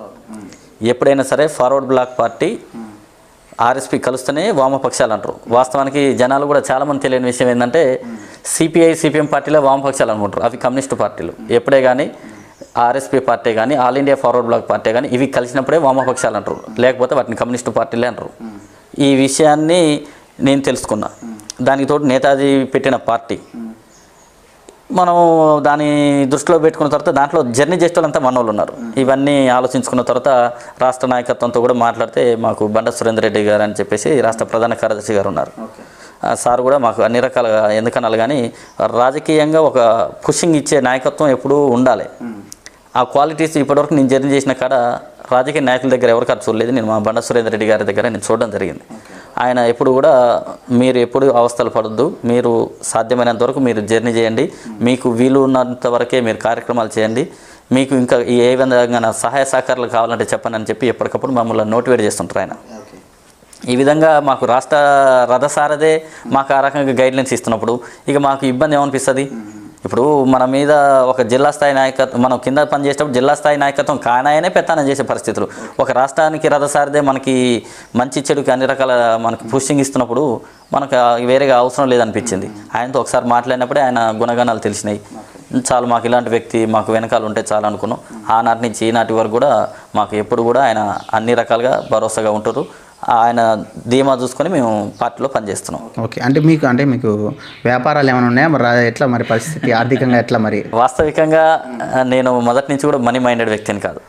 ఎప్పుడైనా సరే ఫార్వర్డ్ బ్లాక్ పార్టీ ఆర్ఎస్పీ కలుస్తేనే వామపక్షాలు అంటారు. వాస్తవానికి జనాలు కూడా చాలామంది తెలియని విషయం ఏంటంటే సిపిఐ సిపిఎం పార్టీలో వామపక్షాలు అనుకుంటారు. అవి కమ్యూనిస్టు పార్టీలు. ఎప్పుడే కానీ ఆర్ఎస్పీ పార్టీ కానీ all India forward black party కానీ ఇవి కలిసినప్పుడే వామపక్షాలు అంటారు, లేకపోతే వాటిని కమ్యూనిస్టు పార్టీలే అంటారు. ఈ విషయాన్ని నేను తెలుసుకున్నా. దానికి తోడు నేతాజీ పెట్టిన పార్టీ మనం దాన్ని దృష్టిలో పెట్టుకున్న తర్వాత దాంట్లో జర్నీ చేసే వాళ్ళంతా మనోళ్ళు ఉన్నారు. ఇవన్నీ ఆలోచించుకున్న తర్వాత రాష్ట్ర నాయకత్వంతో కూడా మాట్లాడితే మాకు బండ సురేందర్ రెడ్డి గారు అని చెప్పేసి రాష్ట్ర ప్రధాన కార్యదర్శి గారు ఉన్నారు. సార్ కూడా మాకు అన్ని రకాలుగా ఎందుకనాలి కానీ రాజకీయంగా ఒక పుషింగ్ ఇచ్చే నాయకత్వం ఎప్పుడూ ఉండాలి. ఆ క్వాలిటీస్ ఇప్పటివరకు నేను జర్నీ చేసిన కాడ రాజకీయ నాయకుల దగ్గర ఎవరికి అది చూడలేదు. నేను మా బండ సురేందర్ రెడ్డి గారి దగ్గర నేను చూడడం జరిగింది. ఆయన ఎప్పుడు కూడా మీరు ఎప్పుడు అవస్థలు పడద్దు, మీరు సాధ్యమైనంత వరకు మీరు జర్నీ చేయండి, మీకు వీలు ఉన్నంత వరకే మీరు కార్యక్రమాలు చేయండి, మీకు ఇంకా ఏ విధంగా సహాయ సహకారాలు కావాలంటే చెప్పండి అని చెప్పి ఎప్పటికప్పుడు మమ్మల్ని నోటివేట్ చేస్తుంటారు ఆయన. ఈ విధంగా మాకు రాష్ట్ర రథసారథే మాకు ఆ రకంగా గైడ్లైన్స్ ఇస్తున్నప్పుడు ఇక మాకు ఇబ్బంది ఏమనిపిస్తుంది? ఇప్పుడు మన మీద ఒక జిల్లా స్థాయి నాయకత్వం, మనం కింద పనిచేసేటప్పుడు జిల్లా స్థాయి నాయకత్వం కానాయనే పెత్తనం చేసే పరిస్థితులు, ఒక రాష్ట్రానికి రథసారథే మనకి మంచి చెడుకి అన్ని రకాల మనకి పుషింగ్ ఇస్తున్నప్పుడు మనకు వేరేగా అవసరం లేదనిపించింది. ఆయనతో ఒకసారి మాట్లాడినప్పుడే ఆయన గుణగణాలు తెలిసినాయి. చాలు మాకు ఇలాంటి వ్యక్తి మాకు వెనకాల ఉంటే చాలు అనుకున్నాం. ఆనాటి నుంచి ఈనాటి వరకు కూడా మాకు ఎప్పుడు కూడా ఆయన అన్ని రకాలుగా భరోసాగా ఉంటారు. ఆయన ధీమా చూసుకొని మేము పార్టీలో పనిచేస్తున్నాం. ఓకే, అంటే మీకు వ్యాపారాలు ఏమైనా ఉన్నాయా మరి? ఎట్లా మరి పరిస్థితి ఆర్థికంగా ఎట్లా మరి? వాస్తవికంగా నేను మొదటి నుంచి కూడా మనీ మైండెడ్ వ్యక్తిని కాదు.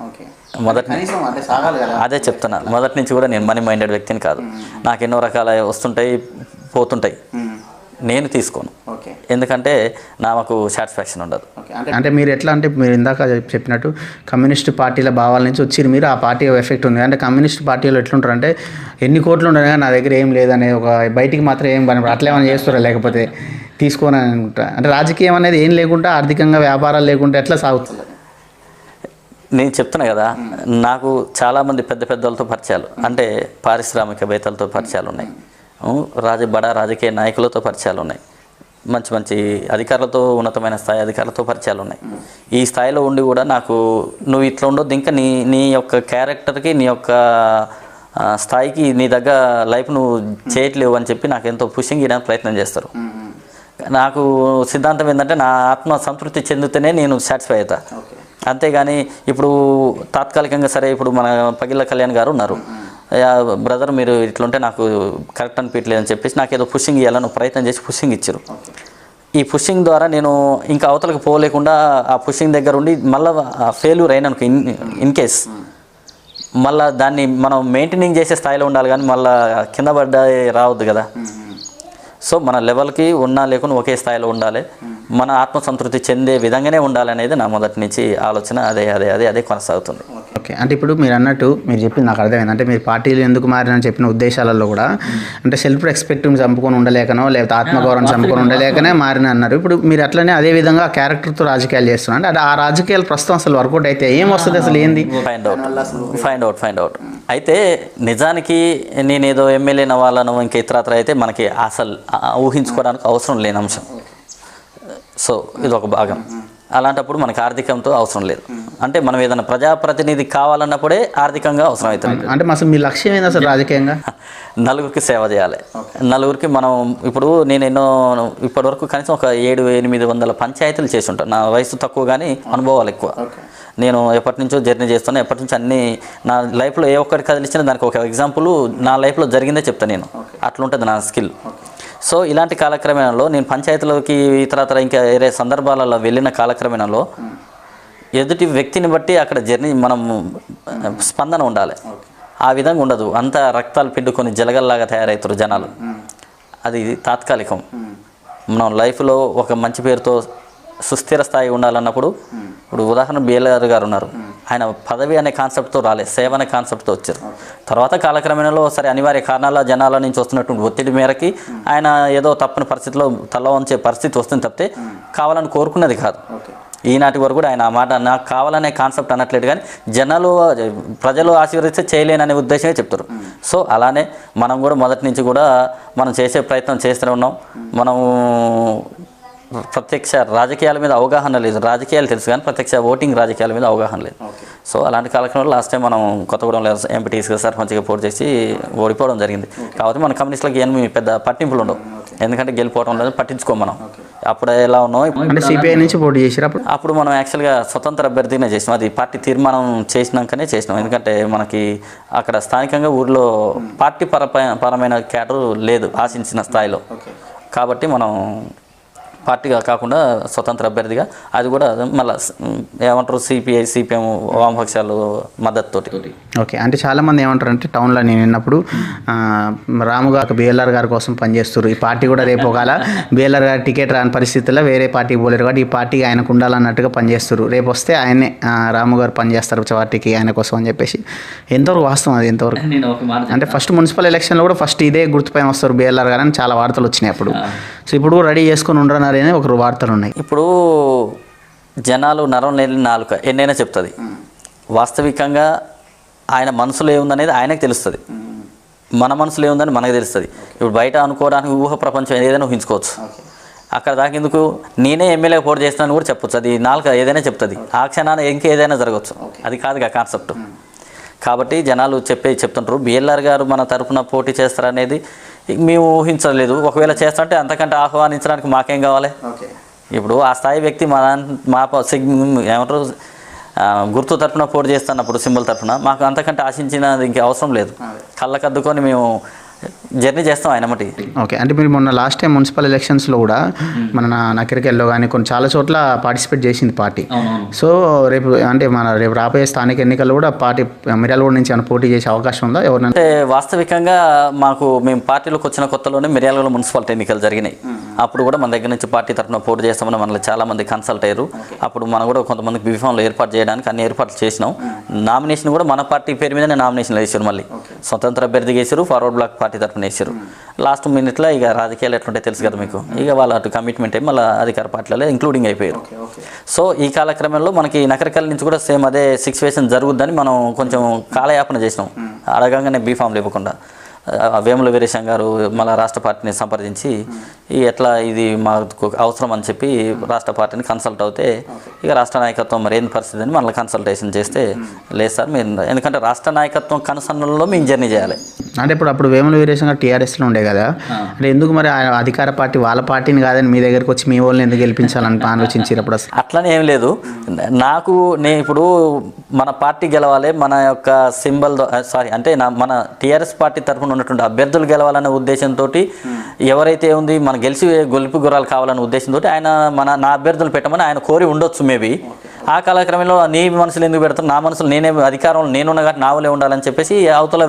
అదే చెప్తున్నా, మొదటి నుంచి కూడా నేను మనీ మైండెడ్ వ్యక్తిని కాదు. నాకు ఎన్నో రకాల వస్తుంటాయి పోతుంటాయి, నేను తీసుకోను. ఎందుకంటే నాకు సాటిస్ఫాక్షన్ ఉండదు. అంటే మీరు ఎట్లా అంటే మీరు ఇందాక చెప్పినట్టు కమ్యూనిస్ట్ పార్టీల భావాల నుంచి వచ్చి మీరు ఆ పార్టీ ఎఫెక్ట్ ఉంది. అంటే కమ్యూనిస్ట్ పార్టీలో ఎట్లుంటారు అంటే ఎన్ని కోట్లు ఉండదు కానీ నా దగ్గర ఏం లేదనే ఒక బయటికి మాత్రం ఏం పని అట్లా ఏమైనా చేస్తారా, లేకపోతే తీసుకోని అనుకుంటా. అంటే రాజకీయం అనేది ఏం లేకుండా ఆర్థికంగా వ్యాపారాలు లేకుండా ఎట్లా సాగుతుంది? నేను చెప్తున్నా కదా, నాకు చాలామంది పెద్ద పెద్దలతో పరిచయాలు, అంటే పారిశ్రామికవేత్తలతో పరిచయాలు ఉన్నాయి, బడా రాజకీయ నాయకులతో పరిచయాలు ఉన్నాయి, మంచి మంచి అధికారులతో, ఉన్నతమైన స్థాయి అధికారులతో పరిచయాలు ఉన్నాయి. ఈ స్థాయిలో ఉండి కూడా నాకు నువ్వు ఇట్లా ఉండొద్దు, ఇంకా నీ యొక్క క్యారెక్టర్కి నీ యొక్క స్థాయికి నీ దగ్గర లైఫ్ నువ్వు చేయట్లేవు అని చెప్పి నాకు ఎంతో పుషింగ్ చేయడానికి ప్రయత్నం చేస్తారు. నాకు సిద్ధాంతం ఏంటంటే నా ఆత్మ సంతృప్తి చెందితేనే నేను సాటిస్ఫై అవుతా. అంతేగాని ఇప్పుడు తాత్కాలికంగా సరే ఇప్పుడు మన పగిళ్ళ కళ్యాణ్ గారు ఉన్నారు, బ్రదర్ మీరు ఇట్లుంటే నాకు కరెక్ట్ అనిపించలేదు అని చెప్పేసి నాకు ఏదో పుషింగ్ ఇవ్వాలని ప్రయత్నం చేసి పుషింగ్ ఇచ్చారు. ఈ పుషింగ్ ద్వారా నేను ఇంకా అవతలకు పోలేకుండా ఆ పుషింగ్ దగ్గర ఉండి మళ్ళీ ఫెయిల్యూర్ అయినాను ఇన్ కేస్ మళ్ళీ దాన్ని మనం మెయింటైనింగ్ చేసే స్థాయిలో ఉండాలి, కానీ మళ్ళీ కింద పడ్డా రావద్దు కదా. సో మన లెవెల్కి ఉన్నా లేకుండా ఒకే స్థాయిలో ఉండాలి, మన ఆత్మసంతృప్తి చెందే విధంగానే ఉండాలనేది నా మొదటి నుంచి ఆలోచన. అదే కొనసాగుతుంది. ఓకే, అంటే ఇప్పుడు మీరు అన్నట్టు మీరు చెప్పింది నాకు అర్థమైంది. అంటే మీరు పార్టీలు ఎందుకు మారినని చెప్పిన ఉద్దేశాలలో కూడా అంటే సెల్ఫ్ రెస్పెక్ట్ చంపుకొని ఉండలేకనో లేకపోతే ఆత్మగౌరవం చంపుకొని ఉండలేకనే మారిన అన్నారు. ఇప్పుడు మీరు అట్లనే అదే విధంగా క్యారెక్టర్తో రాజకీయాలు చేస్తున్నారు. అంటే ఆ రాజకీయాలు ప్రస్తుతం అసలు వర్కౌట్ అయితే ఏం వస్తుంది, అసలు ఏంది? ఫైండ్ అవుట్ అయితే నిజానికి నేనేదో ఎమ్మెల్యే నవ్వాలను ఇంకా ఇతరత్ర అయితే మనకి అసలు ఊహించుకోవడానికి అవసరం లేని అంశం. సో ఇది ఒక భాగం. అలాంటప్పుడు మనకి ఆర్థికంతో అవసరం లేదు. అంటే మనం ఏదైనా ప్రజాప్రతినిధి కావాలన్నప్పుడే ఆర్థికంగా అవసరం అవుతుంది. అంటే అసలు మీ లక్ష్యం ఏంది అసలు రాజకీయంగా? నలుగురికి సేవ చేయాలి. నలుగురికి మనం ఇప్పుడు నేను ఇప్పటివరకు కనీసం ఒక 700-800 పంచాయతీలు చేసి ఉంటాను. నా వయసు తక్కువ కానీ అనుభవాలు ఎక్కువ. నేను ఎప్పటి నుంచో జర్నీ చేస్తున్నా, ఎప్పటి నుంచి అన్నీ నా లైఫ్లో ఏ ఒక్కటి కదిలిచ్చినా దానికి ఒక ఎగ్జాంపుల్ నా లైఫ్లో జరిగిందే చెప్తాను నేను. అట్లుంటుంది నా స్కిల్. సో ఇలాంటి కాలక్రమేణలో నేను పంచాయతీలోకి ఇతరత్ర ఇంకా వేరే సందర్భాలలో వెళ్ళిన కాలక్రమేణలో ఎదుటి వ్యక్తిని బట్టి అక్కడ జర్నీ మనం స్పందన ఉండాలి. ఆ విధంగా ఉండదు. అంతా రక్తాలు పిండుకొని జలగల్లాగా తయారవుతారు జనాలు. అది తాత్కాలికం. మనం లైఫ్లో ఒక మంచి పేరుతో సుస్థిర స్థాయి ఉండాలన్నప్పుడు ఇప్పుడు ఉదాహరణ బిఎల్ఆర్ గారు ఉన్నారు. ఆయన పదవి అనే కాన్సెప్ట్తో రాలేదు, సేవ అనే కాన్సెప్ట్తో వచ్చారు. తర్వాత కాలక్రమేణలో సరే అనివార్య కారణాల జనాల నుంచి వస్తున్నటువంటి ఒత్తిడి మేరకి ఆయన ఏదో తప్పని పరిస్థితిలో తల వంచే పరిస్థితి వస్తుంది తప్పితే కావాలని కోరుకున్నది కాదు. ఈనాటి వరకు కూడా ఆయన ఆ మాట నాకు కావాలనే కాన్సెప్ట్ అనట్లేదు, కానీ ప్రజలు ఆశీర్వదిస్తే చేయలేననే ఉద్దేశమే చెప్తారు. సో అలానే మనం కూడా మొదటి నుంచి కూడా మనం చేసే ప్రయత్నం చేస్తూనే ఉన్నాం. మనం ప్రత్యక్ష రాజకీయాల మీద అవగాహన లేదు, రాజకీయాలు తెలుసు కానీ ప్రత్యక్ష ఓటింగ్ రాజకీయాల మీద అవగాహన లేదు. సో అలాంటి కాలక్రమంలో లాస్ట్ టైం మనం కొత్తగూడెంలో ఎంపీటీసీగా సర్పంచ్గా పోటీ చేసి ఓడిపోవడం జరిగింది. కాబట్టి మన కమ్యూనిస్టులకు ఏమి పెద్ద పట్టింపులు ఉండవు, ఎందుకంటే గెలిపోవడం లేదు, పట్టించుకోం మనం. అప్పుడు ఎలా ఉన్నాం అంటే సిపిఐ నుంచి పోటీ చేసినప్పుడు అప్పుడు మనం యాక్చువల్గా స్వతంత్ర అభ్యర్థినే చేసినాం. అది పార్టీ తీర్మానం చేసినాకనే చేసినాం, ఎందుకంటే మనకి అక్కడ స్థానికంగా ఊర్లో పార్టీ పరమైన క్యాడర్ లేదు ఆశించిన స్థాయిలో. కాబట్టి మనం పార్టీగా కాకుండా స్వతంత్ర అభ్యర్థిగా, అది కూడా మళ్ళీ ఏమంటారు సిపిఐ సిపిఎం వామపక్షాలు మద్దతుతోటి. ఓకే, అంటే చాలామంది ఏమంటారు అంటే టౌన్లో నేను విన్నప్పుడు రాము గారు బిఎల్ఆర్ గారి కోసం పనిచేస్తారు, ఈ పార్టీ కూడా రేపు ఒకవేళ బిఎల్ఆర్ గారి టికెట్ రాని పరిస్థితుల్లో వేరే పార్టీకి పోలేరు కాబట్టి ఈ పార్టీ ఆయనకు ఉండాలన్నట్టుగా పనిచేస్తారు, రేపు వస్తే ఆయనే రాము గారు పనిచేస్తారు పార్టీకి ఆయన కోసం అని చెప్పేసి. ఎంతవరకు వాస్తవం అది? ఎంతవరకు అంటే ఫస్ట్ మున్సిపల్ ఎలక్షన్లో కూడా ఫస్ట్ ఇదే గుర్తుపైన వస్తారు బిఎల్ఆర్ గారు అని చాలా వార్తలు వచ్చినాయి అప్పుడు. సో ఇప్పుడు రెడీ చేసుకొని ఉండరన్నారు అని ఒక వార్తలు ఉన్నాయి. ఇప్పుడు జనాలు నరం లేని నాలుక ఎన్నైనా చెప్తుంది. వాస్తవికంగా ఆయన మనసులో ఏముందనేది ఆయనకు తెలుస్తుంది, మన మనసులో ఏముందని మనకు తెలుస్తుంది. ఇప్పుడు బయట అనుకోవడానికి ఊహ ప్రపంచం ఏదైనా ఊహించుకోవచ్చు. అక్కడ దాకా ఎందుకు నేనే ఎమ్మెల్యే పోటీ చేస్తున్నాను కూడా చెప్పొచ్చు, అది నాలుక ఏదైనా చెప్తుంది. ఆ క్షణాన ఇంకేదైనా జరగవచ్చు, అది కాదుగా కాన్సెప్ట్. కాబట్టి జనాలు చెప్తుంటారు బిఎల్ఆర్ గారు మన తరఫున పోటీ చేస్తారనేది మేము ఊహించలేదు. ఒకవేళ చేస్తుంటే అంతకంటే ఆహ్వానించడానికి మాకేం కావాలి? ఇప్పుడు ఆ స్థాయి వ్యక్తి మా ఏమంటారు గుర్తు తరఫున పోటీ చేస్తున్నప్పుడు సింబల్ తరఫున మాకు అంతకంటే ఆశించినది ఇంకే అవసరం లేదు. కళ్ళకద్దుకొని మేము జర్నీ చేస్తాం ఆయన మట్టి. ఓకే, అంటే మీరు మొన్న లాస్ట్ టైం మున్సిపల్ ఎలక్షన్స్లో కూడా మన నకిరికెల్లో కానీ కొన్ని చాలా చోట్ల పార్టిసిపేట్ చేసింది పార్టీ. సో రేపు అంటే రేపు రాబోయే స్థానిక ఎన్నికల్లో కూడా పార్టీ మిర్యాలగూడ నుంచి ఏమైనా పోటీ చేసే అవకాశం ఉందా ఎవరైనా? అంటే వాస్తవికంగా మేము పార్టీలోకి వచ్చిన కొత్తలోనే మిర్యాలగూడ మున్సిపాలిటీ ఎన్నికలు జరిగినాయి. అప్పుడు కూడా మన దగ్గర నుంచి పార్టీ తరఫున పోటీ చేస్తామని మనల్ని చాలామంది కన్సల్ట్ అయ్యారు. అప్పుడు మనం కూడా కొంతమందికి బీఫామ్లు ఏర్పాటు చేయడానికి అన్ని ఏర్పాట్లు చేసినాం. నామినేషన్ కూడా మన పార్టీ పేరు మీదనే నామినేషన్లు వేసారు, మళ్ళీ స్వతంత్ర అభ్యర్థిగా వేసారు, ఫార్వర్డ్ బ్లాక్ పార్టీ తరఫున వేసారు. లాస్ట్ మినిట్లో ఇక రాజకీయాలు ఎట్లుంటే తెలుసు కదా మీకు, ఇక వాళ్ళ అటు కమిట్మెంట్ అయ్యి మళ్ళీ అధికార పార్టీలలో ఇంక్లూడింగ్ అయిపోయారు. సో ఈ కాలక్రమంలో మనకి నకరికల్ నుంచి కూడా సేమ్ అదే సిచ్యువేషన్ జరుగుద్దని మనం కొంచెం కాలయాపన చేసినాం, అడగంగానే బీఫామ్లు ఇవ్వకుండా. వేముల వీరేశం గారు మళ్ళీ రాష్ట్ర పార్టీని సంప్రదించి ఎట్లా ఇది మాకు అవసరం అని చెప్పి రాష్ట్ర పార్టీని కన్సల్ట్ అవుతే ఇక రాష్ట్ర నాయకత్వం మరి ఏంది పరిస్థితి అని మనల్ని కన్సల్టేషన్ చేస్తే లేదు సార్ మీరు, ఎందుకంటే రాష్ట్ర నాయకత్వం కన్సర్న్లో మేము జర్నీ చేయాలి. అంటే ఇప్పుడు వేముల వీరేశం గారు టీఆర్ఎస్లో ఉండే కదా, అంటే ఎందుకు మరి అధికార పార్టీ వాళ్ళ పార్టీని కాదని మీ దగ్గరికి వచ్చి మీ వాళ్ళని ఎందుకు గెలిపించాలని ఆలోచించినప్పుడు? అట్లనే ఏం లేదు, నేను ఇప్పుడు మన పార్టీ గెలవాలి, మన యొక్క సింబల్ అంటే మన టీఆర్ఎస్ పార్టీ తరఫున ఉన్నటువంటి అభ్యర్థులు గెలవాలనే ఉద్దేశంతో ఎవరైతే ఉంది మన గెలుపు గుర్రాలు కావాలనే ఉద్దేశంతో ఆయన నా అభ్యర్థులు పెట్టమని ఆయన కోరి ఉండొచ్చు మేబీ. ఆ కాలక్రమంలో నీ మనసులు ఎందుకు పెడతారు, నా మనసులు నేనే అధికారంలో నేనున్నా కాబట్టి నావలే ఉండాలని చెప్పేసి అవతల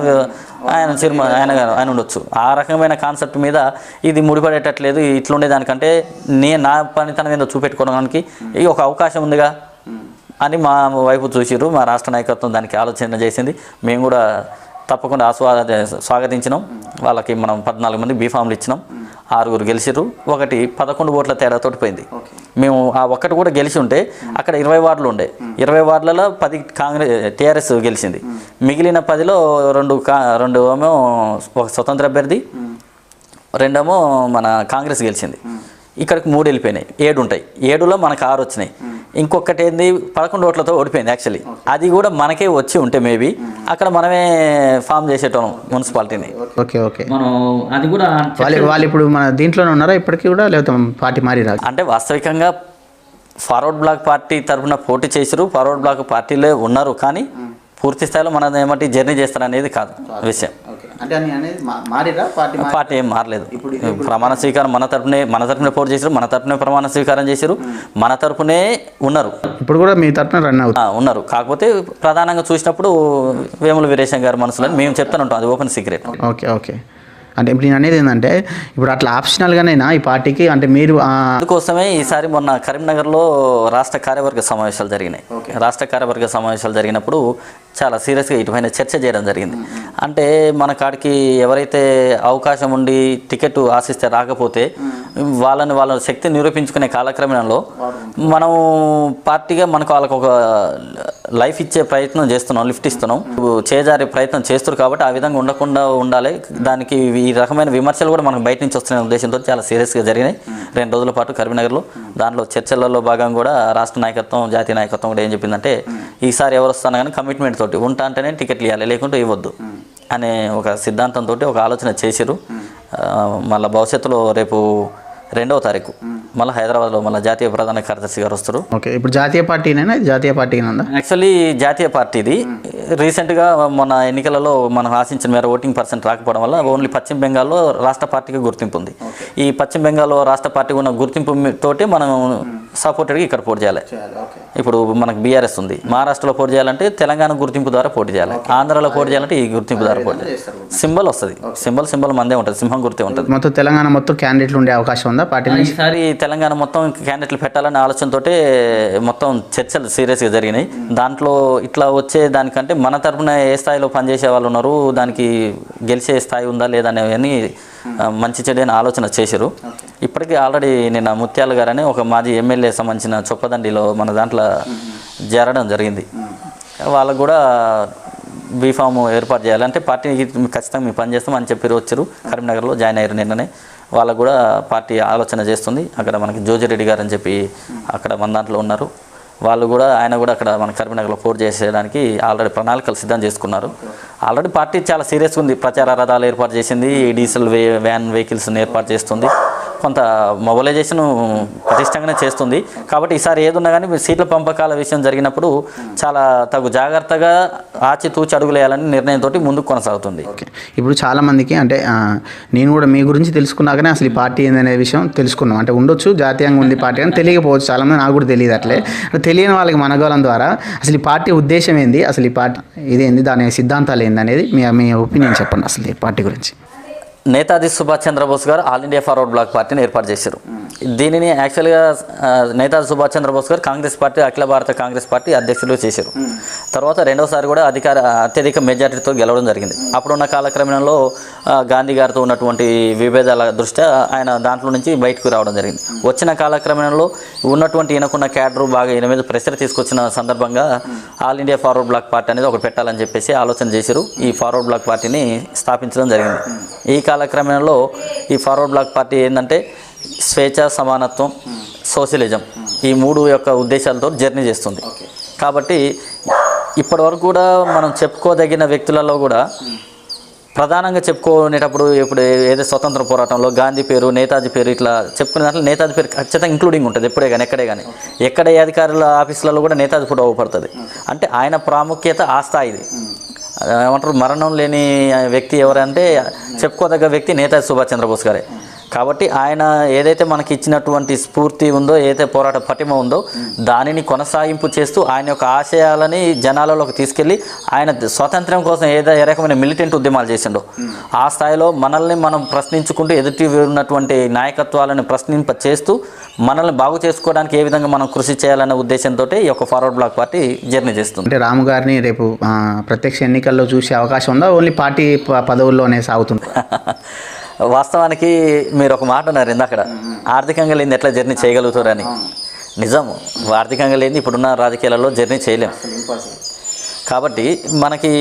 ఆయన ఉండొచ్చు. ఆ రకమైన కాన్సెప్ట్ మీద ఇది ముడిపడేటట్లేదు, ఇట్లుండేదానికంటే నా పనితనం ఏదో చూపెట్టుకోవడానికి ఇది ఒక అవకాశం ఉందిగా అని మా వైపు చూసిరు. మా రాష్ట్ర నాయకత్వం దానికి ఆలోచన చేసింది, మేము కూడా తప్పకుండా స్వాగతించినాం. వాళ్ళకి మనం 14 మంది బీఫామ్లు ఇచ్చినాం, 6 గెలిచిర్రు, 11 ఓట్ల తేడాతోటి పోయింది. మేము ఆ ఒక్కటి కూడా గెలిచి ఉంటే అక్కడ 20 వార్డులు ఉండే, 20 వార్డులలో 10 టీఆర్ఎస్ గెలిచింది, మిగిలిన 10లో 2 ఏమో ఒక స్వతంత్ర అభ్యర్థి, 2 ఏమో మన కాంగ్రెస్ గెలిచింది. ఇక్కడికి 3 వెళ్ళిపోయినాయి, 7 ఉంటాయి, 7లో మనకు 6 వచ్చినాయి. ఇంకొకటి ఏంది 11 ఓట్లతో ఓడిపోయింది. యాక్చువల్లీ అది కూడా మనకే వచ్చి ఉంటే మేబీ అక్కడ మనమే ఫామ్ చేసేటోం మున్సిపాలిటీని. ఓకే ఓకే, మనం అది కూడా వాళ్ళు ఇప్పుడు మన దీంట్లోనే ఉన్నారా ఇప్పటికీ కూడా, లేకపోతే పార్టీ మారిరా? అంటే వాస్తవికంగా ఫార్వర్డ్ బ్లాక్ పార్టీ తరఫున పోటీ చేసారు, ఫార్వర్డ్ బ్లాక్ పార్టీలో ఉన్నారు, కానీ పూర్తి స్థాయిలో మన ఏమంటే జర్నీ చేస్తారనేది కాదు విషయం. పార్టీ ఏం మారలేదు. ప్రమాణ స్వీకారం మన తరపునే పోటీ చేశారు, మన తరపునే ప్రమాణ స్వీకారం చేశారు, మన తరపునే ఉన్నారు, ఇప్పుడు కూడా మీ తరపున రన్ ఉన్నారు. కాకపోతే ప్రధానంగా చూసినప్పుడు వేముల వీరేశం గారి మనసులో మేము చెప్తాను ఉంటాం, అది ఓపెన్ సీక్రెట్. ఓకే ఓకే, అంటే ఇప్పుడు నేను అనేది ఏంటంటే ఇప్పుడు అట్లా ఆప్షనల్గానైనా ఈ పార్టీకి అంటే మీరు అందుకోసమే ఈసారి మొన్న కరీంనగర్లో రాష్ట్ర కార్యవర్గ సమావేశాలు జరిగినాయి. రాష్ట్ర కార్యవర్గ సమావేశాలు జరిగినప్పుడు చాలా సీరియస్గా ఇటుపైన చర్చ చేయడం జరిగింది. అంటే మన కాడికి ఎవరైతే అవకాశం ఉండి టికెట్ ఆశిస్తే రాకపోతే వాళ్ళ శక్తిని నిరూపించుకునే కాలక్రమంలో మనం పార్టీగా మనకు వాళ్ళకు ఒక లైఫ్ ఇచ్చే ప్రయత్నం చేస్తున్నాం, లిఫ్ట్ ఇస్తున్నాం, చేజారే ప్రయత్నం చేస్తారు. కాబట్టి ఆ విధంగా ఉండకుండా ఉండాలి. దానికి ఈ రకమైన విమర్శలు కూడా మనకు బయట నుంచి వస్తున్న ఉద్దేశంతో చాలా సీరియస్గా జరిగినాయి 2 రోజుల పాటు కరీంనగర్లో. దాంట్లో చర్చలలో భాగంగా కూడా రాష్ట్ర నాయకత్వం, జాతీయ నాయకత్వం కూడా ఏం చెప్పిందంటే ఈసారి ఎవరు వస్తాను కానీ కమిట్మెంట్ తోటి ఉంటా అంటేనే టికెట్లు ఇవ్వాలి, లేకుంటే ఇవ్వద్దు అనే ఒక సిద్ధాంతంతో ఒక ఆలోచన చేసిరు. మళ్ళీ భవిష్యత్తులో రేపు 2వ తారీఖు మళ్ళీ హైదరాబాద్లో మళ్ళీ జాతీయ ప్రధాన కార్యదర్శి గారు వస్తారు. ఓకే, ఇప్పుడు జాతీయ పార్టీనేనా? జాతీయ పార్టీనా? యాక్చువల్లీ జాతీయ పార్టీది. రీసెంట్గా మన ఎన్నికలలో మనం ఆశించిన మేర ఓటింగ్ పర్సెంట్ రాకపోవడం వల్ల ఓన్లీ పశ్చిమ బెంగాల్లో రాష్ట్ర పార్టీకి గుర్తింపు ఉంది. ఈ పశ్చిమ బెంగాల్లో రాష్ట్ర పార్టీకి ఉన్న గుర్తింపు తోటి మనం సపోర్టెడ్గా ఇక్కడ పోటీ చేయాలి. ఇప్పుడు మనకు బీఆర్ఎస్ ఉంది. మహారాష్ట్రలో పోటీ చేయాలంటే తెలంగాణ గుర్తింపు ద్వారా పోటీ చేయాలి. ఆంధ్రాలో పోటీ చేయాలంటే ఈ గుర్తింపు ద్వారా పోటీ చేయాలి. సింబల్ వస్తుంది, సింబల్ మందే ఉంటుంది, సింహం గుర్తే ఉంటుంది. మొత్తం తెలంగాణ మొత్తం క్యాండిడేట్లు ఉండే అవకాశం ఉందా పార్టీ? ఈసారి తెలంగాణ మొత్తం క్యాండిడేట్లు పెట్టాలనే ఆలోచనతోటే మొత్తం చర్చలు సీరియస్గా జరిగినాయి. దాంట్లో ఇట్లా వచ్చే దానికంటే మన తరఫున ఏ స్థాయిలో పనిచేసే వాళ్ళు ఉన్నారు, దానికి గెలిచే స్థాయి ఉందా లేదా అనేవన్నీ మంచి చెడు అని ఆలోచన చేశారు. ఇప్పటికీ ఆల్రెడీ నిన్న ముత్యాల గారని ఒక మాజీ ఎమ్మెల్యే సంబంధించిన చొప్పదండిలో మన దాంట్లో చేరడం జరిగింది. వాళ్ళకు కూడా బీఫామ్ ఏర్పాటు చేయాలంటే పార్టీకి ఖచ్చితంగా మేము పనిచేస్తామని చెప్పి వచ్చారు. కరీంనగర్లో జాయిన్ అయ్యారు నిన్ననే. వాళ్ళకు కూడా పార్టీ ఆలోచన చేస్తుంది. అక్కడ మనకి జోజిరెడ్డి గారు అని చెప్పి అక్కడ మన దాంట్లో ఉన్నారు. వాళ్ళు కూడా ఆయన కూడా అక్కడ మన కరీంనగర్లో పోటీ చేసేయడానికి ఆల్రెడీ ప్రణాళికలు సిద్ధం చేసుకున్నారు. ఆల్రెడీ పార్టీ చాలా సీరియస్గా ఉంది. ప్రచార రథాలు ఏర్పాటు చేసింది, డీజిల్ వ్యాన్ వెహికల్స్ని ఏర్పాటు చేస్తుంది, కొంత మొబిలైజేషన్ పటిష్టంగానే చేస్తుంది. కాబట్టి ఈసారి ఏదున్నా కానీ సీట్ల పంపకాల విషయం జరిగినప్పుడు చాలా తగు జాగ్రత్తగా ఆచితూచి అడుగులేయాలని నిర్ణయంతో ముందుకు కొనసాగుతుంది. ఓకే, ఇప్పుడు చాలామందికి అంటే నేను కూడా మీ గురించి తెలుసుకున్నాకనే అసలు ఈ పార్టీ ఏందనే విషయం తెలుసుకున్నాం. అంటే ఉండొచ్చు జాతీయంగా ఉంది పార్టీ అని తెలియకపోవచ్చు, చాలామంది నాకు కూడా తెలియదు. అట్లే తెలియని వాళ్ళకి మనగోళం ద్వారా అసలు ఈ పార్టీ ఉద్దేశం ఏంది, అసలు ఈ పార్టీ ఇదేంది, దాని సిద్ధాంతాలు ఏంది అనేది మీ ఒపీనియన్ చెప్పండి అసలు ఈ పార్టీ గురించి. నేతాజీ సుభాష్ చంద్రబోస్ గారు ఆల్ ఇండియా ఫార్వర్డ్ బ్లాక్ పార్టీని ఏర్పాటు చేశారు. దీనిని యాక్చువల్గా నేతాజీ సుభాష్ చంద్రబోస్ గారు కాంగ్రెస్ పార్టీ, అఖిల భారత కాంగ్రెస్ పార్టీ అధ్యక్షులు చేశారు. తర్వాత 2వసారి కూడా అత్యధిక మెజారిటీతో గెలవడం జరిగింది. అప్పుడున్న కాలక్రమంలో గాంధీ గారితో ఉన్నటువంటి విభేదాల దృష్ట్యా ఆయన దాంట్లో నుంచి బయటకు రావడం జరిగింది. వచ్చిన కాలక్రమంలో ఉన్నటువంటి ఈయనకున్న క్యాడరు బాగా ఈయన మీద ప్రెషర్ తీసుకొచ్చిన సందర్భంగా all India forward black party అనేది ఒకటి పెట్టాలని చెప్పేసి ఆలోచన చేశారు. ఈ ఫార్వర్డ్ బ్లాక్ పార్టీని స్థాపించడం జరిగింది. ఈ కాలక్రమంలో ఈ ఫార్వర్డ్ బ్లాక్ పార్టీ ఏంటంటే స్వేచ్ఛ, సమానత్వం, సోషలిజం ఈ 3 యొక్క ఉద్దేశాలతో జర్నీ చేస్తుంది. కాబట్టి ఇప్పటి వరకు కూడా మనం చెప్పుకోదగిన వ్యక్తులలో కూడా ప్రధానంగా చెప్పుకునేటప్పుడు ఇప్పుడు ఏదో స్వతంత్ర పోరాటంలో గాంధీ పేరు, నేతాజీ పేరు ఇట్లా చెప్పుకునే దాంట్లో నేతాజీ పేరు ఖచ్చితంగా ఇంక్లూడింగ్ ఉంటుంది. ఎప్పుడే కానీ ఎక్కడే కానీ ఎక్కడ ఏ అధికారుల ఆఫీసులలో కూడా నేతాజీ ఫోటో అవపడుతుంది. అంటే ఆయన ప్రాముఖ్యత ఆ స్థాయిది. ఏమంటారు, మరణం లేని వ్యక్తి ఎవరంటే చెప్పుకోదగ్గ వ్యక్తి నేతాజీ సుభాష్ చంద్రబోస్ గారే. కాబట్టి ఆయన ఏదైతే మనకి ఇచ్చినటువంటి స్ఫూర్తి ఉందో, ఏదైతే పోరాట పటిమ ఉందో దానిని కొనసాగింపు చేస్తూ ఆయన యొక్క ఆశయాలని జనాలలోకి తీసుకెళ్ళి ఆయన స్వాతంత్ర్యం కోసం ఏ రకమైన మిలిటెంట్ ఉద్యమాలు చేసిండో ఆ స్థాయిలో మనల్ని మనం ప్రశ్నించుకుంటూ ఎదుటి ఉన్నటువంటి నాయకత్వాలను ప్రశ్నింప చేస్తూ మనల్ని బాగు చేసుకోవడానికి ఏ విధంగా మనం కృషి చేయాలనే ఉద్దేశంతో ఈ యొక్క ఫార్వర్డ్ బ్లాక్ పార్టీ జర్నీ చేస్తుంది. అంటే రాము గారిని రేపు ప్రత్యక్ష ఎన్నికల్లో చూసే అవకాశం ఉందా, ఓన్లీ పార్టీ పదవుల్లోనే సాగుతుంది? వాస్తవానికి మీరు ఒక మాట అన్నారు ఇందాక, ఆర్థికంగా లేని ఎట్లా జర్నీ చేయగలుగుతారని. నిజం, ఆర్థికంగా లేని ఇప్పుడున్న రాజకీయాలలో జర్నీ చేయలేం. కాబట్టి మనకి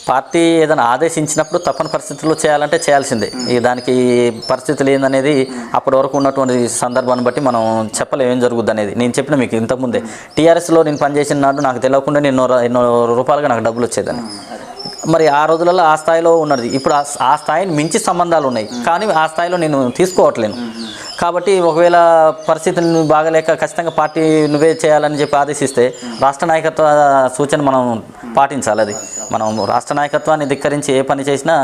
పార్టీ ఏదైనా ఆదేశించినప్పుడు తప్పని పరిస్థితుల్లో చేయాలంటే చేయాల్సిందే. దానికి పరిస్థితులు ఏందనేది అప్పటి వరకు ఉన్నటువంటి సందర్భాన్ని బట్టి మనం చెప్పలేం ఏం జరుగుద్ది అనేది. నేను చెప్పిన మీకు ఇంతకుముందే టీఆర్ఎస్లో నేను పనిచేసిన నాడు నాకు తెలియకుండా ఎన్నో రూపాయలుగా నాకు డబ్బులు వచ్చేదని. మరి ఆ రోజులలో ఆ స్థాయిలో ఉన్నది. ఇప్పుడు ఆ స్థాయిని మించి సంబంధాలు ఉన్నాయి, కానీ ఆ స్థాయిలో నేను తీసుకోవట్లేను. కాబట్టి ఒకవేళ పరిస్థితులు బాగలేక ఖచ్చితంగా పార్టీ నువ్వే చేయాలని చెప్పి ఆదేశిస్తే రాష్ట్ర నాయకత్వ సూచన మనం పాటించాలి. అది మనం రాష్ట్ర నాయకత్వాన్ని ధిక్కరించి ఏ పని చేసినా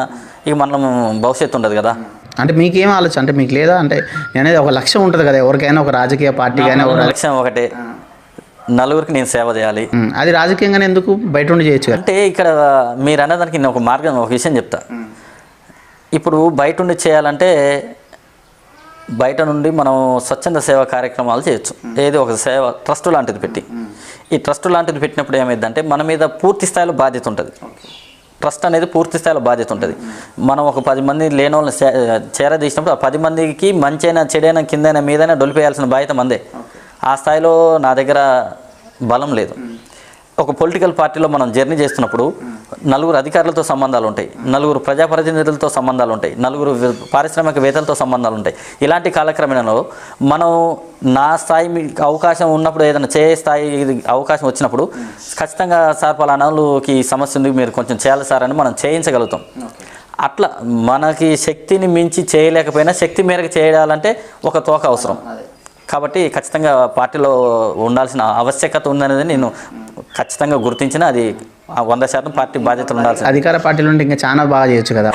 ఇక మనం భవిష్యత్తు ఉండదు కదా. అంటే మీకేం ఆలోచన, అంటే మీకు లేదా అంటే అనేది ఒక లక్ష్యం ఉంటుంది కదా ఎవరికైనా, ఒక రాజకీయ పార్టీకి అయినా ఒక లక్ష్యం ఒకటే, నలుగురికి నేను సేవ చేయాలి. అది రాజకీయంగానే ఎందుకు బయట ఉండి చేయొచ్చు అంటే ఇక్కడ మీరు అన్నదానికి నేను ఒక విషయం చెప్తా. ఇప్పుడు బయట ఉండి చేయాలంటే బయట నుండి మనం స్వచ్ఛంద సేవా కార్యక్రమాలు చేయొచ్చు. ఏది ఒక సేవ ట్రస్ట్ లాంటిది పెట్టి, ఈ ట్రస్ట్ లాంటిది పెట్టినప్పుడు ఏమైందంటే మన మీద పూర్తి స్థాయిలో బాధ్యత ఉంటుంది. ట్రస్ట్ అనేది పూర్తి స్థాయిలో బాధ్యత ఉంటుంది. మనం ఒక 10 మంది లేని వాళ్ళని చేరదీసినప్పుడు ఆ 10 మందికి మంచైనా చెడైనా కిందైనా మీదైనా డొలిపేయాల్సిన బాధ్యత మందే. ఆ స్థాయిలో నా దగ్గర బలం లేదు. ఒక పొలిటికల్ పార్టీలో మనం జర్నీ చేస్తున్నప్పుడు నలుగురు అధికారులతో సంబంధాలు ఉంటాయి, నలుగురు ప్రజాప్రతినిధులతో సంబంధాలు ఉంటాయి, నలుగురు పారిశ్రామికవేత్తలతో సంబంధాలు ఉంటాయి. ఇలాంటి కాలక్రమేణలో మనం నా స్థాయి మీకు అవకాశం ఉన్నప్పుడు ఏదైనా స్థాయి అవకాశం వచ్చినప్పుడు ఖచ్చితంగా సార్ పలానాకి సమస్య ఉంది మీరు కొంచెం చేయాలి సార్ అని మనం చేయించగలుగుతాం. అట్లా మనకి శక్తిని మించి చేయలేకపోయినా శక్తి మేరకు చేయాలంటే ఒక తోక అవసరం. కాబట్టి ఖచ్చితంగా పార్టీలో ఉండాల్సిన ఆవశ్యకత ఉందనేది నేను ఖచ్చితంగా గుర్తించిన. అది 100% పార్టీ బాధ్యతలు ఉండాల్సి. అధికార పార్టీలో ఉంటే ఇంకా చాలా బాగా చేయొచ్చు కదా.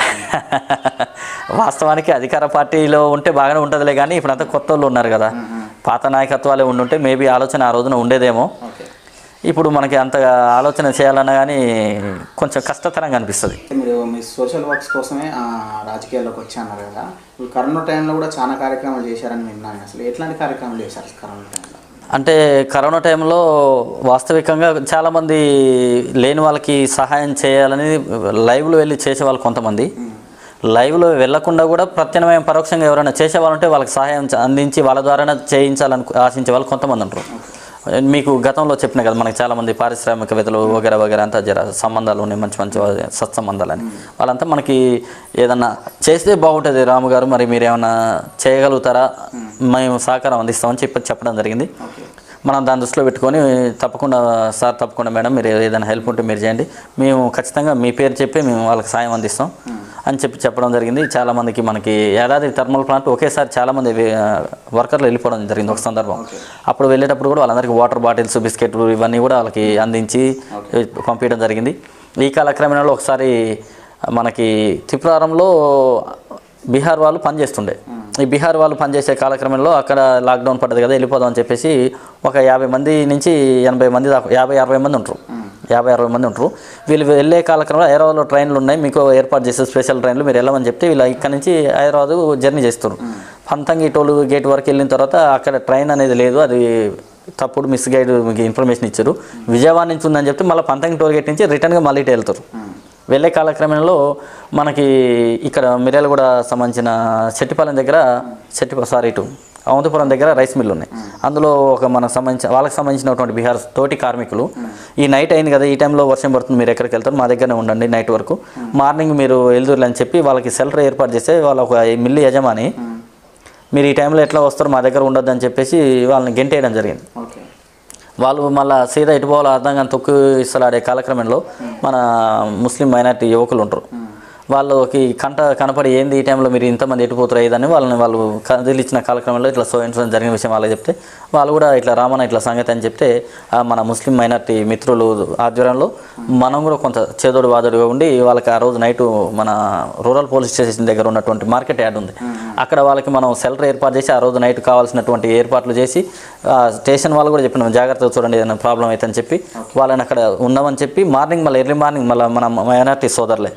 వాస్తవానికి అధికార పార్టీలో ఉంటే బాగానే ఉంటుందిలే, కానీ ఇప్పుడంతా కొత్త వాళ్ళు ఉన్నారు కదా, పాత నాయకత్వాలే ఉండుంటే మేబీ ఆలోచన ఆ రోజున ఉండేదేమో. ఇప్పుడు మనకి అంత ఆలోచన చేయాలన్నా కానీ కొంచెం కష్టతరంగా అనిపిస్తుంది. మీరు మీ సోషల్ వర్క్స్ కోసమే రాజకీయాల్లోకి వచ్చి అన్నారు కదా, ఇప్పుడు కరోనా టైంలో కూడా చాలా కార్యక్రమాలు చేశారని విన్నాను. అసలు ఎట్లాంటి కార్యక్రమాలు చేశారు కరోనా టైంలో? అంటే కరోనా టైంలో వాస్తవికంగా చాలామంది లేని వాళ్ళకి సహాయం చేయాలని లైవ్లో వెళ్ళి చేసేవాళ్ళు కొంతమంది, లైవ్లో వెళ్లకుండా కూడా ప్రత్యామ్నాయం పరోక్షంగా ఎవరైనా చేసేవాళ్ళంటే వాళ్ళకి సహాయం అందించి వాళ్ళ ద్వారా చేయించాలని ఆశించే వాళ్ళు కొంతమంది ఉంటారు. మీకు గతంలో చెప్పిన కదా, మనకి చాలామంది పారిశ్రామికవేత్తలు వగేరా వగేరా అంతా సంబంధాలు ఉన్నాయి, మంచి మంచి సత్సంబంధాలని. వాళ్ళంతా మనకి ఏదన్నా చేస్తే బాగుంటుంది రాము గారు, మరి మీరు ఏమైనా చేయగలుగుతారా, మేము సహకారం అందిస్తామని చెప్పడం జరిగింది. మనం దాని దృష్టిలో పెట్టుకొని తప్పకుండా సార్ తప్పకుండా మేడం మీరు ఏదైనా హెల్ప్ ఉంటే మీరు చేయండి, మేము ఖచ్చితంగా మీ పేరు చెప్పి మేము వాళ్ళకి సాయం అందిస్తాం అని చెప్పడం జరిగింది. చాలామందికి మనకి యాదాద్రి థర్మల్ ప్లాంట్ ఒకేసారి చాలామంది వర్కర్లు వెళ్ళిపోవడం జరిగింది ఒక సందర్భం. అప్పుడు వెళ్ళేటప్పుడు కూడా వాళ్ళందరికీ వాటర్ బాటిల్స్ బిస్కెట్లు ఇవన్నీ కూడా వాళ్ళకి అందించి పంపించడం జరిగింది. ఈ కాలక్రమేణలో ఒకసారి మనకి త్రిపురారంలో బీహార్ వాళ్ళు పనిచేస్తుండే. ఈ బీహార్ వాళ్ళు పనిచేసే కాలక్రమంలో అక్కడ లాక్డౌన్ పడ్డది కదా, వెళ్ళిపోదాం అని చెప్పేసి ఒక 50 మంది నుంచి 80 మంది దాకా 50-60 మంది ఉంటారు, 50-60 మంది ఉంటారు. వీళ్ళు వెళ్ళే కాలక్రమంలో హైదరాబాద్లో ట్రైన్లు ఉన్నాయి, మీకు ఏర్పాటు చేసే స్పెషల్ ట్రైన్లు మీరు వెళ్ళమని చెప్తే వీళ్ళు ఇక్కడ నుంచి హైదరాబాద్ జర్నీ చేస్తారు. పంతంగి టోల్ గేట్ వరకు వెళ్ళిన తర్వాత అక్కడ ట్రైన్ అనేది లేదు, అది తప్పుడు మిస్ గైడ్ మీకు ఇన్ఫర్మేషన్ ఇచ్చారు. విజయవాడ నుంచి ఉందని చెప్తే మళ్ళీ పంతంగి టోల్ గేట్ నుంచి రిటర్న్గా మళ్ళీ ఇటు వెళ్తారు. వెళ్ళే కాలక్రమంలో మనకి ఇక్కడ మిర్యాలగూడ సంబంధించిన చెట్టిపాలెం దగ్గర ఇటు అవంతిపురం దగ్గర రైస్ మిల్లు ఉన్నాయి. అందులో ఒక వాళ్ళకి సంబంధించినటువంటి బీహార్ తోటి కార్మికులు ఈ నైట్ అయింది కదా, ఈ టైంలో వర్షం పడుతుంది, మీరు ఎక్కడికి వెళ్తారు, మా దగ్గరనే ఉండండి నైట్ వరకు, మార్నింగ్ మీరు వెళ్దూరులు అని చెప్పి వాళ్ళకి షెల్టర్ ఏర్పాటు చేస్తే వాళ్ళ ఒక మిల్లు యజమాని మీరు ఈ టైంలో ఎట్లా వస్తారు మా దగ్గర ఉండొద్దు అని చెప్పేసి వాళ్ళని గెంటేయడం జరిగింది. వాళ్ళు మళ్ళీ సీదా ఎటు పోవాలో అర్థం కానీ తొక్కు ఇస్తలాడే కాలక్రమంలో మన ముస్లిం మైనార్టీ యువకులు ఉంటారు, వాళ్ళకి కనపడి ఏంది ఈ టైంలో మీరు ఇంతమంది ఎటుపోతారు అయ్యేదని వాళ్ళు కదిలిచ్చిన కాలక్రమంలో ఇట్లా ఇన్సిడెంట్ జరిగిన విషయం వాళ్ళకి చెప్తే వాళ్ళు కూడా ఇట్లా రామన్న ఇట్లా సంగతి అని చెప్తే మన ముస్లిం మైనార్టీ మిత్రులు ఆధ్వర్యంలో మనం కూడా కొంత చేదోడు వాదోడుగా ఉండి వాళ్ళకి ఆ రోజు నైటు మన రూరల్ పోలీస్ స్టేషన్ దగ్గర ఉన్నటువంటి మార్కెట్ యార్డ్ ఉంది, అక్కడ వాళ్ళకి మనం షెల్టర్ ఏర్పాటు చేసి ఆ రోజు నైట్ కావాల్సినటువంటి ఏర్పాట్లు చేసి స్టేషన్ వాళ్ళు కూడా చెప్పినాం జాగ్రత్తగా చూడండి ఏదైనా ప్రాబ్లం అయితే అని చెప్పి వాళ్ళని అక్కడ ఉండమని చెప్పి మార్నింగ్ మళ్ళీ ఎర్లీ మార్నింగ్ మళ్ళీ మన మైనార్టీ సోదరులే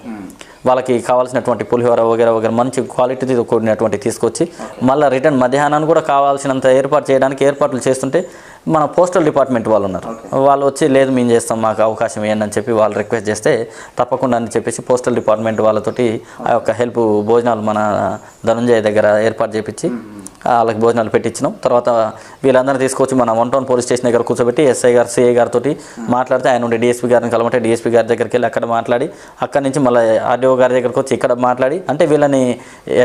వాళ్ళకి కావాల్సినటువంటి పులిహోర వగేరా వగేరా మంచి క్వాలిటీతో కూడినటువంటి తీసుకొచ్చి మళ్ళీ రిటర్న్ మధ్యాహ్నాన్ని కూడా కావాల్సినంత ఏర్పాటు చేయడానికి ఏర్పాట్లు చేస్తుంటే మన పోస్టల్ డిపార్ట్మెంట్ వాళ్ళు ఉన్నారు, వాళ్ళు వచ్చి లేదు మేము చేస్తాం మాకు అవకాశం ఇవ్వండి అని చెప్పి వాళ్ళు రిక్వెస్ట్ చేస్తే తప్పకుండా అని చెప్పేసి పోస్టల్ డిపార్ట్మెంట్ వాళ్ళతోటి ఆ యొక్క హెల్ప్ భోజనాలు మన ధనుంజయ దగ్గర ఏర్పాటు చేయించి వాళ్ళకి భోజనాలు పెట్టించినాం. తర్వాత వీళ్ళందరినీ తీసుకొచ్చి మన 1 టౌన్ పోలీస్ స్టేషన్ దగ్గర కూర్చోబెట్టి ఎస్ఐ గారు సిఐ గారితో మాట్లాడితే ఆయన ఉండే డిఎస్పీ గారిని కలమంటే డిఎస్పీ గారి దగ్గరికి వెళ్ళి అక్కడ మాట్లాడి అక్కడి నుంచి మళ్ళీ ఆర్డీఓ గారి దగ్గరకు వచ్చి ఇక్కడ మాట్లాడి అంటే వీళ్ళని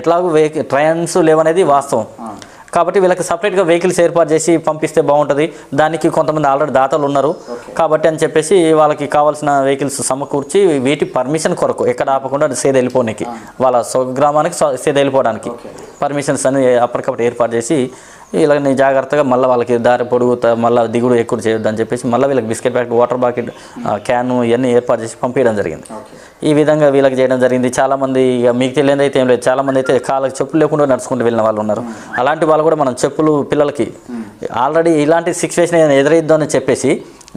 ఎట్లాగో ట్రైన్స్ లేవనేది వాస్తవం కాబట్టి వీళ్ళకి సపరేట్గా వెహికల్స్ ఏర్పాటు చేసి పంపిస్తే బాగుంటుంది, దానికి కొంతమంది ఆల్రెడీ దాతలు ఉన్నారు కాబట్టి అని చెప్పేసి వాళ్ళకి కావాల్సిన వెహికల్స్ సమకూర్చి వీటి పర్మిషన్ కొరకు ఎక్కడ ఆపకుండా సేద వెళ్ళిపోనికి వాళ్ళ స్వగ్రామానికి సేద వెళ్ళిపోవడానికి పర్మిషన్స్ అని అప్పటికప్పుడు ఏర్పాటు చేసి వీళ్ళని జాగ్రత్తగా మళ్ళీ వాళ్ళకి దారి పొడుగు మళ్ళీ దిగుడు ఎక్కువ చేయొద్దు అని చెప్పేసి మళ్ళీ వీళ్ళకి biscuit packet water bucket can ఇవన్నీ ఏర్పాటు చేసి పంపించడం జరిగింది. ఈ విధంగా వీళ్ళకి చేయడం జరిగింది. చాలామంది ఇక మీకు తెలియదు అయితే ఏం లేదు, చాలామంది అయితే కాళ్ళకి చెప్పులు లేకుండా నడుచుకుంటూ వెళ్ళిన వాళ్ళు ఉన్నారు. అలాంటి వాళ్ళు కూడా మనం చెప్పులు పిల్లలకి ఆల్రెడీ ఇలాంటి సిచ్యువేషన్ ఎదురైద్దామని చెప్పేసి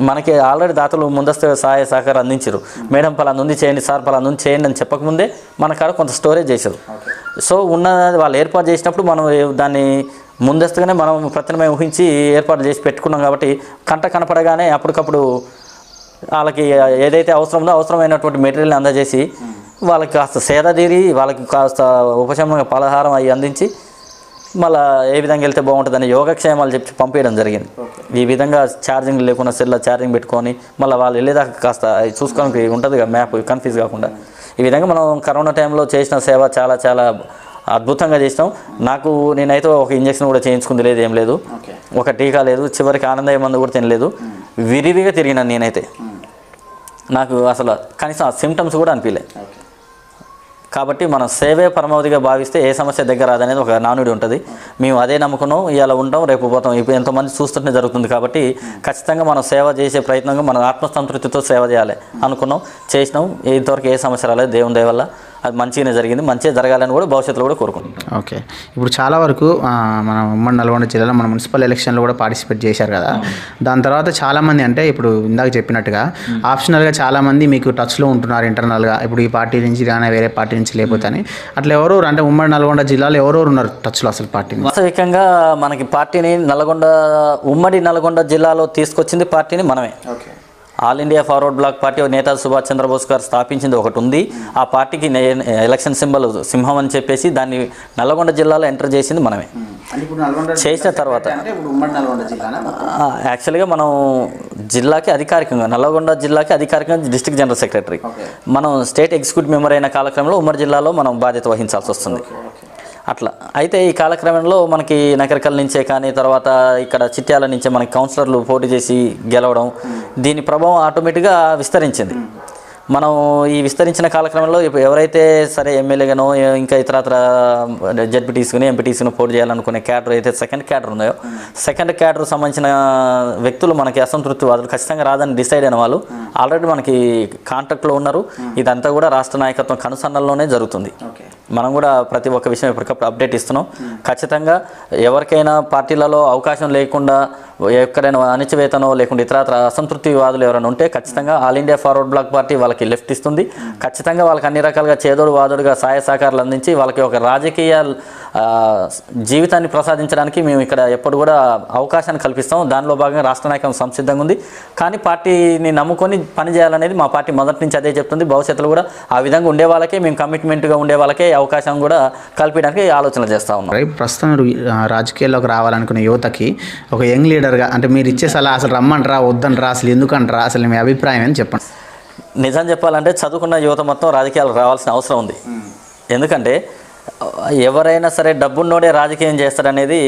మనకి ఆల్రెడీ దాతలు ముందస్తు సహాయ సహకారం అందించారు. మేడం పలానా ఉంది చేయండి, సార్ పలానా ఉంది చేయండి అని చెప్పకముందే మన కాడ కొంత స్టోరేజ్ చేశారు. సో ఉన్న వాళ్ళు ఏర్పాటు చేసినప్పుడు మనం దాన్ని ముందస్తుగానే మనం ప్రతిమై ఊహించి ఏర్పాటు చేసి పెట్టుకున్నాం కాబట్టి కంట కనపడగానే అప్పటికప్పుడు వాళ్ళకి ఏదైతే అవసరమో అవసరమైనటువంటి మెటీరియల్ని అందజేసి వాళ్ళకి కాస్త సేద తీరి వాళ్ళకి కాస్త ఉపశమన పలహారం అవి అందించి మళ్ళీ ఏ విధంగా వెళ్తే బాగుంటుందని యోగక్షేమాలు చెప్పి పంపించడం జరిగింది. ఈ విధంగా ఛార్జింగ్ లేకుండా సెల్లో ఛార్జింగ్ పెట్టుకొని మళ్ళీ వాళ్ళు వెళ్ళేదాకా కాస్త చూసుకోవడానికి ఉంటుంది కదా మ్యాప్ కన్ఫ్యూజ్ కాకుండా. ఈ విధంగా మనం కరోనా టైంలో చేసిన సేవ చాలా చాలా అద్భుతంగా చేసినాం. నేనైతే ఒక ఇంజక్షన్ కూడా చేయించుకుంది లేదు, ఏం లేదు, ఒక టీకా లేదు, చివరికి ఆనందయ్య మందు కూడా తినలేదు. విరివిగా తిరిగినాను నేనైతే. నాకు అసలు కనీసం ఆ సిమ్టమ్స్ కూడా అనిపించలేదు. కాబట్టి మనం సేవే పరమావధిగా భావిస్తే ఏ సమస్య దగ్గర రాదనేది ఒక నానుడి ఉంటుంది. మేము అదే నమ్ముకున్నాం, ఇవాళ ఉంటాం, రేపు పోతాం. ఇప్పుడు ఎంతోమంది చూస్తుంటే జరుగుతుంది కాబట్టి ఖచ్చితంగా మనం సేవ చేసే ప్రయత్నంగా మనం ఆత్మసంతృప్తితో సేవ చేయాలి అనుకున్నాం, చేసినాం. ఇంతవరకు ఏ సమస్య రాలేదు, దేవుని దయ వల్ల అది మంచిగానే జరిగింది. మంచిగా జరగాలని కూడా భవిష్యత్తులో కూడా కోరుకుంటున్నాం. ఓకే, ఇప్పుడు చాలా వరకు మన ఉమ్మడి నల్గొండ జిల్లాలో మన మున్సిపల్ ఎలక్షన్లో కూడా పార్టిసిపేట్ చేశారు కదా. దాని తర్వాత చాలామంది అంటే ఇప్పుడు ఇందాక చెప్పినట్టుగా ఆప్షనల్గా చాలామంది మీకు టచ్లో ఉంటున్నారు ఇంటర్నల్గా, ఇప్పుడు ఈ పార్టీ నుంచి కానీ వేరే పార్టీ నుంచి లేకపోతే అని. అట్లా ఎవరెవరు అంటే ఉమ్మడి నల్గొండ జిల్లాలో ఎవరెవరు ఉన్నారు టచ్లో అసలు పార్టీని? వాస్తవికంగా మనకి పార్టీని ఉమ్మడి నల్గొండ జిల్లాలో తీసుకొచ్చింది పార్టీని మనమే. Okay, all India forward black party Netaji Subhash Chandrabose గారు స్థాపించింది ఒకటి ఉంది. ఆ పార్టీకి ఎలక్షన్ సింబల్ సింహం అని చెప్పేసి దాన్ని నల్గొండ జిల్లాలో ఎంటర్ చేసింది మనమే. చేసిన తర్వాత యాక్చువల్గా మనం జిల్లాకి అధికారికంగా నల్గొండ జిల్లాకి అధికారికంగా డిస్ట్రిక్ట్ జనరల్ సెక్రటరీ, మనం స్టేట్ ఎగ్జిక్యూటివ్ మెంబర్ అయిన కాలక్రమంలో ఉమ్మడి జిల్లాలో మనం బాధ్యత వహించాల్సి వస్తుంది. అట్లా అయితే ఈ కాలక్రమంలో మనకి నకరికల్ నుంచే కానీ తర్వాత ఇక్కడ చిట్యాల నుంచే మనకి కౌన్సిలర్లు పోటీ చేసి గెలవడం, దీని ప్రభావం ఆటోమేటిక్గా విస్తరించింది. మనం ఈ విస్తరించిన కాలక్రమంలో ఇప్పుడు ఎవరైతే సరే ఎమ్మెల్యేగానో ఇంకా ఇతరత్ర జడ్పీటీసీని ఎంపీటీసీని పోటీ చేయాలనుకునే క్యాడర్ అయితే సెకండ్ క్యాడర్ ఉన్నాయో, సెకండ్ క్యాడర్ సంబంధించిన వ్యక్తులు మనకి అసంతృప్తి వాదులు ఖచ్చితంగా రాదని డిసైడ్ అయిన వాళ్ళు ఆల్రెడీ మనకి కాంటాక్ట్లో ఉన్నారు. ఇదంతా కూడా రాష్ట్ర నాయకత్వం కనుసన్నల్లోనే జరుగుతుంది. మనం కూడా ప్రతి ఒక్క విషయం ఎప్పటికప్పుడు అప్డేట్ ఇస్తున్నాం. ఖచ్చితంగా ఎవరికైనా పార్టీలలో అవకాశం లేకుండా ఎక్కడైనా అణచివేతనో లేకుండా ఇతరత్ర అసంతృప్తి వాదులు ఎవరైనా ఉంటే ఖచ్చితంగా all India forward black party వాళ్ళకి లెఫ్ట్ ఇస్తుంది. ఖచ్చితంగా వాళ్ళకి అన్ని రకాలుగా చేదోడు వాదోడుగా సహాయ సహకారాలు అందించి వాళ్ళకి ఒక రాజకీయ జీవితాన్ని ప్రసాదించడానికి మేము ఇక్కడ ఎప్పుడు కూడా అవకాశాన్ని కల్పిస్తాం. దానిలో భాగంగా రాష్ట్ర నాయకత్వం సంసిద్ధంగా ఉంది. కానీ పార్టీని నమ్ముకొని పనిచేయాలనేది మా పార్టీ మొదటి నుంచి అదే చెప్తుంది. భవిష్యత్తులో కూడా ఆ విధంగా ఉండే వాళ్ళకే మేము కమిట్మెంట్గా ఉండే వాళ్ళకే అవకాశం కూడా కల్పించడానికి ఆలోచన చేస్తూ ఉన్నాం. ప్రస్తుతం రాజకీయాల్లోకి రావాలనుకునే యువతకి ఒక యంగ్ లీడర్గా అంటే మీరు ఇచ్చే సలహా అసలు రమ్మంటారా వద్దంటారా అసలు ఎందుకంటారా అసలు మీ అభిప్రాయం అని చెప్పండి. నిజం చెప్పాలంటే చదువుకున్న యువత మొత్తం రాజకీయాలకు రావాల్సిన అవసరం ఉంది. ఎందుకంటే ఎవరైనా సరే డబ్బున్నోడే రాజకీయం చేస్తారనేది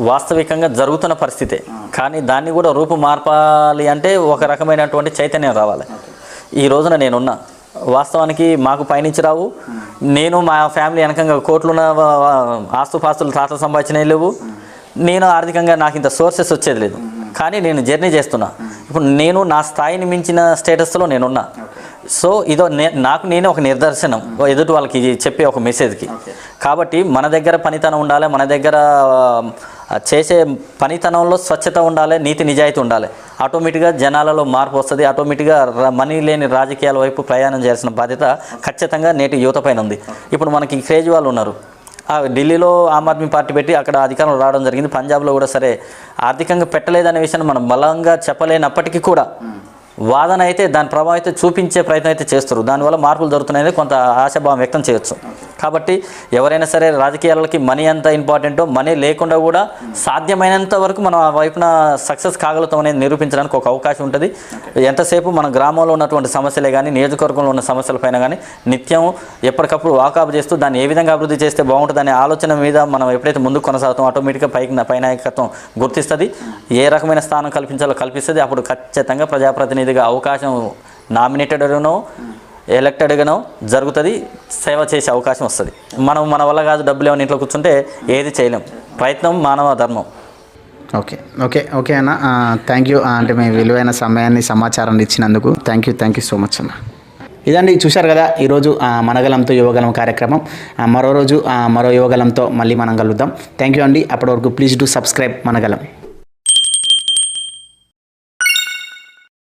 వాస్తవికంగా జరుగుతున్న పరిస్థితే. కానీ దాన్ని కూడా రూపు మార్పాలి అంటే ఒక రకమైనటువంటి చైతన్యం రావాలి. ఈ రోజున నేనున్నా వాస్తవానికి మాకు పైనుంచి రావు. నేను మా ఫ్యామిలీ వెనకంగా కోట్లున్న ఆస్తుపాస్తులు తాతలు సంపాదించినవి లేవు. నేను ఆర్థికంగా నాకు ఇంత సోర్సెస్ వచ్చేది లేదు. కానీ నేను జర్నీ చేస్తున్నా. ఇప్పుడు నేను నా స్థాయిని మించిన స్టేటస్లో నేనున్నా. సో ఇదో నాకు నేనే ఒక నిదర్శనం ఎదుటి వాళ్ళకి చెప్పే ఒక మెసేజ్కి. కాబట్టి మన దగ్గర పనితనం ఉండాలి, మన దగ్గర చేసే పనితనంలో స్వచ్ఛత ఉండాలి, నీతి నిజాయితీ ఉండాలి. ఆటోమేటిక్గా జనాలలో మార్పు వస్తుంది. ఆటోమేటిక్గా మనీ లేని రాజకీయాల వైపు ప్రయాణం చేయాల్సిన బాధ్యత ఖచ్చితంగా నేటి యువత పైన ఉంది. ఇప్పుడు మనకి క్రేజ్ వాళ్ళు ఉన్నారు. ఢిల్లీలో ఆమ్ ఆద్మీ పార్టీ పెట్టి అక్కడ అధికారంలో రావడం జరిగింది. పంజాబ్లో కూడా సరే ఆర్థికంగా పెట్టలేదనే విషయాన్ని మనం బలంగా చెప్పలేనప్పటికీ కూడా వాదన అయితే దాని ప్రభావం అయితే చూపించే ప్రయత్నం అయితే చేస్తారు. దానివల్ల మార్పులు జరుగుతున్నాయని కొంత ఆశాభావం వ్యక్తం చేయొచ్చు. కాబట్టి ఎవరైనా సరే రాజకీయాలకి మనీ ఎంత ఇంపార్టెంటో మనీ లేకుండా కూడా సాధ్యమైనంత వరకు మనం ఆ వైపున సక్సెస్ కాగలుగుతాం అనేది నిరూపించడానికి ఒక అవకాశం ఉంటుంది. ఎంతసేపు మన గ్రామంలో ఉన్నటువంటి సమస్యలే కానీ నియోజకవర్గంలో ఉన్న సమస్యలపైన కానీ నిత్యం ఎప్పటికప్పుడు వాకప్ చేస్తూ దాన్ని ఏ విధంగా అభివృద్ధి చేస్తే బాగుంటుందనే ఆలోచన మీద మనం ఎప్పుడైతే ముందుకు కొనసాగుతాం ఆటోమేటిక్గా పై నాయకత్వం గుర్తిస్తుంది. ఏ రకమైన స్థానం కల్పించాలో కల్పిస్తుంది. అప్పుడు ఖచ్చితంగా ప్రజాప్రతినిధిగా అవకాశం నామినేటెడ్గానో ఎలక్టెడ్గానో జరుగుతుంది. సేవ చేసే అవకాశం వస్తుంది. మనం మన వల్ల కాదు డబ్బులు ఏమైనా ఇంట్లో కూర్చుంటే ఏది చేయలేం. ప్రయత్నం మానవ ధర్మం. ఓకే ఓకే ఓకే అన్న, థ్యాంక్ యూ. అంటే మీ విలువైన సమయాన్ని సమాచారాన్ని ఇచ్చినందుకు థ్యాంక్ యూ సో మచ్ అన్న. ఇదండి చూశారు కదా ఈరోజు మనగలంతో యువగలం కార్యక్రమం. మరో రోజు మరో యువగలంతో మళ్ళీ మనం కలుద్దాం. థ్యాంక్ యూ అండి. అప్పటి వరకు ప్లీజ్ డూ సబ్స్క్రైబ్ మనగలం.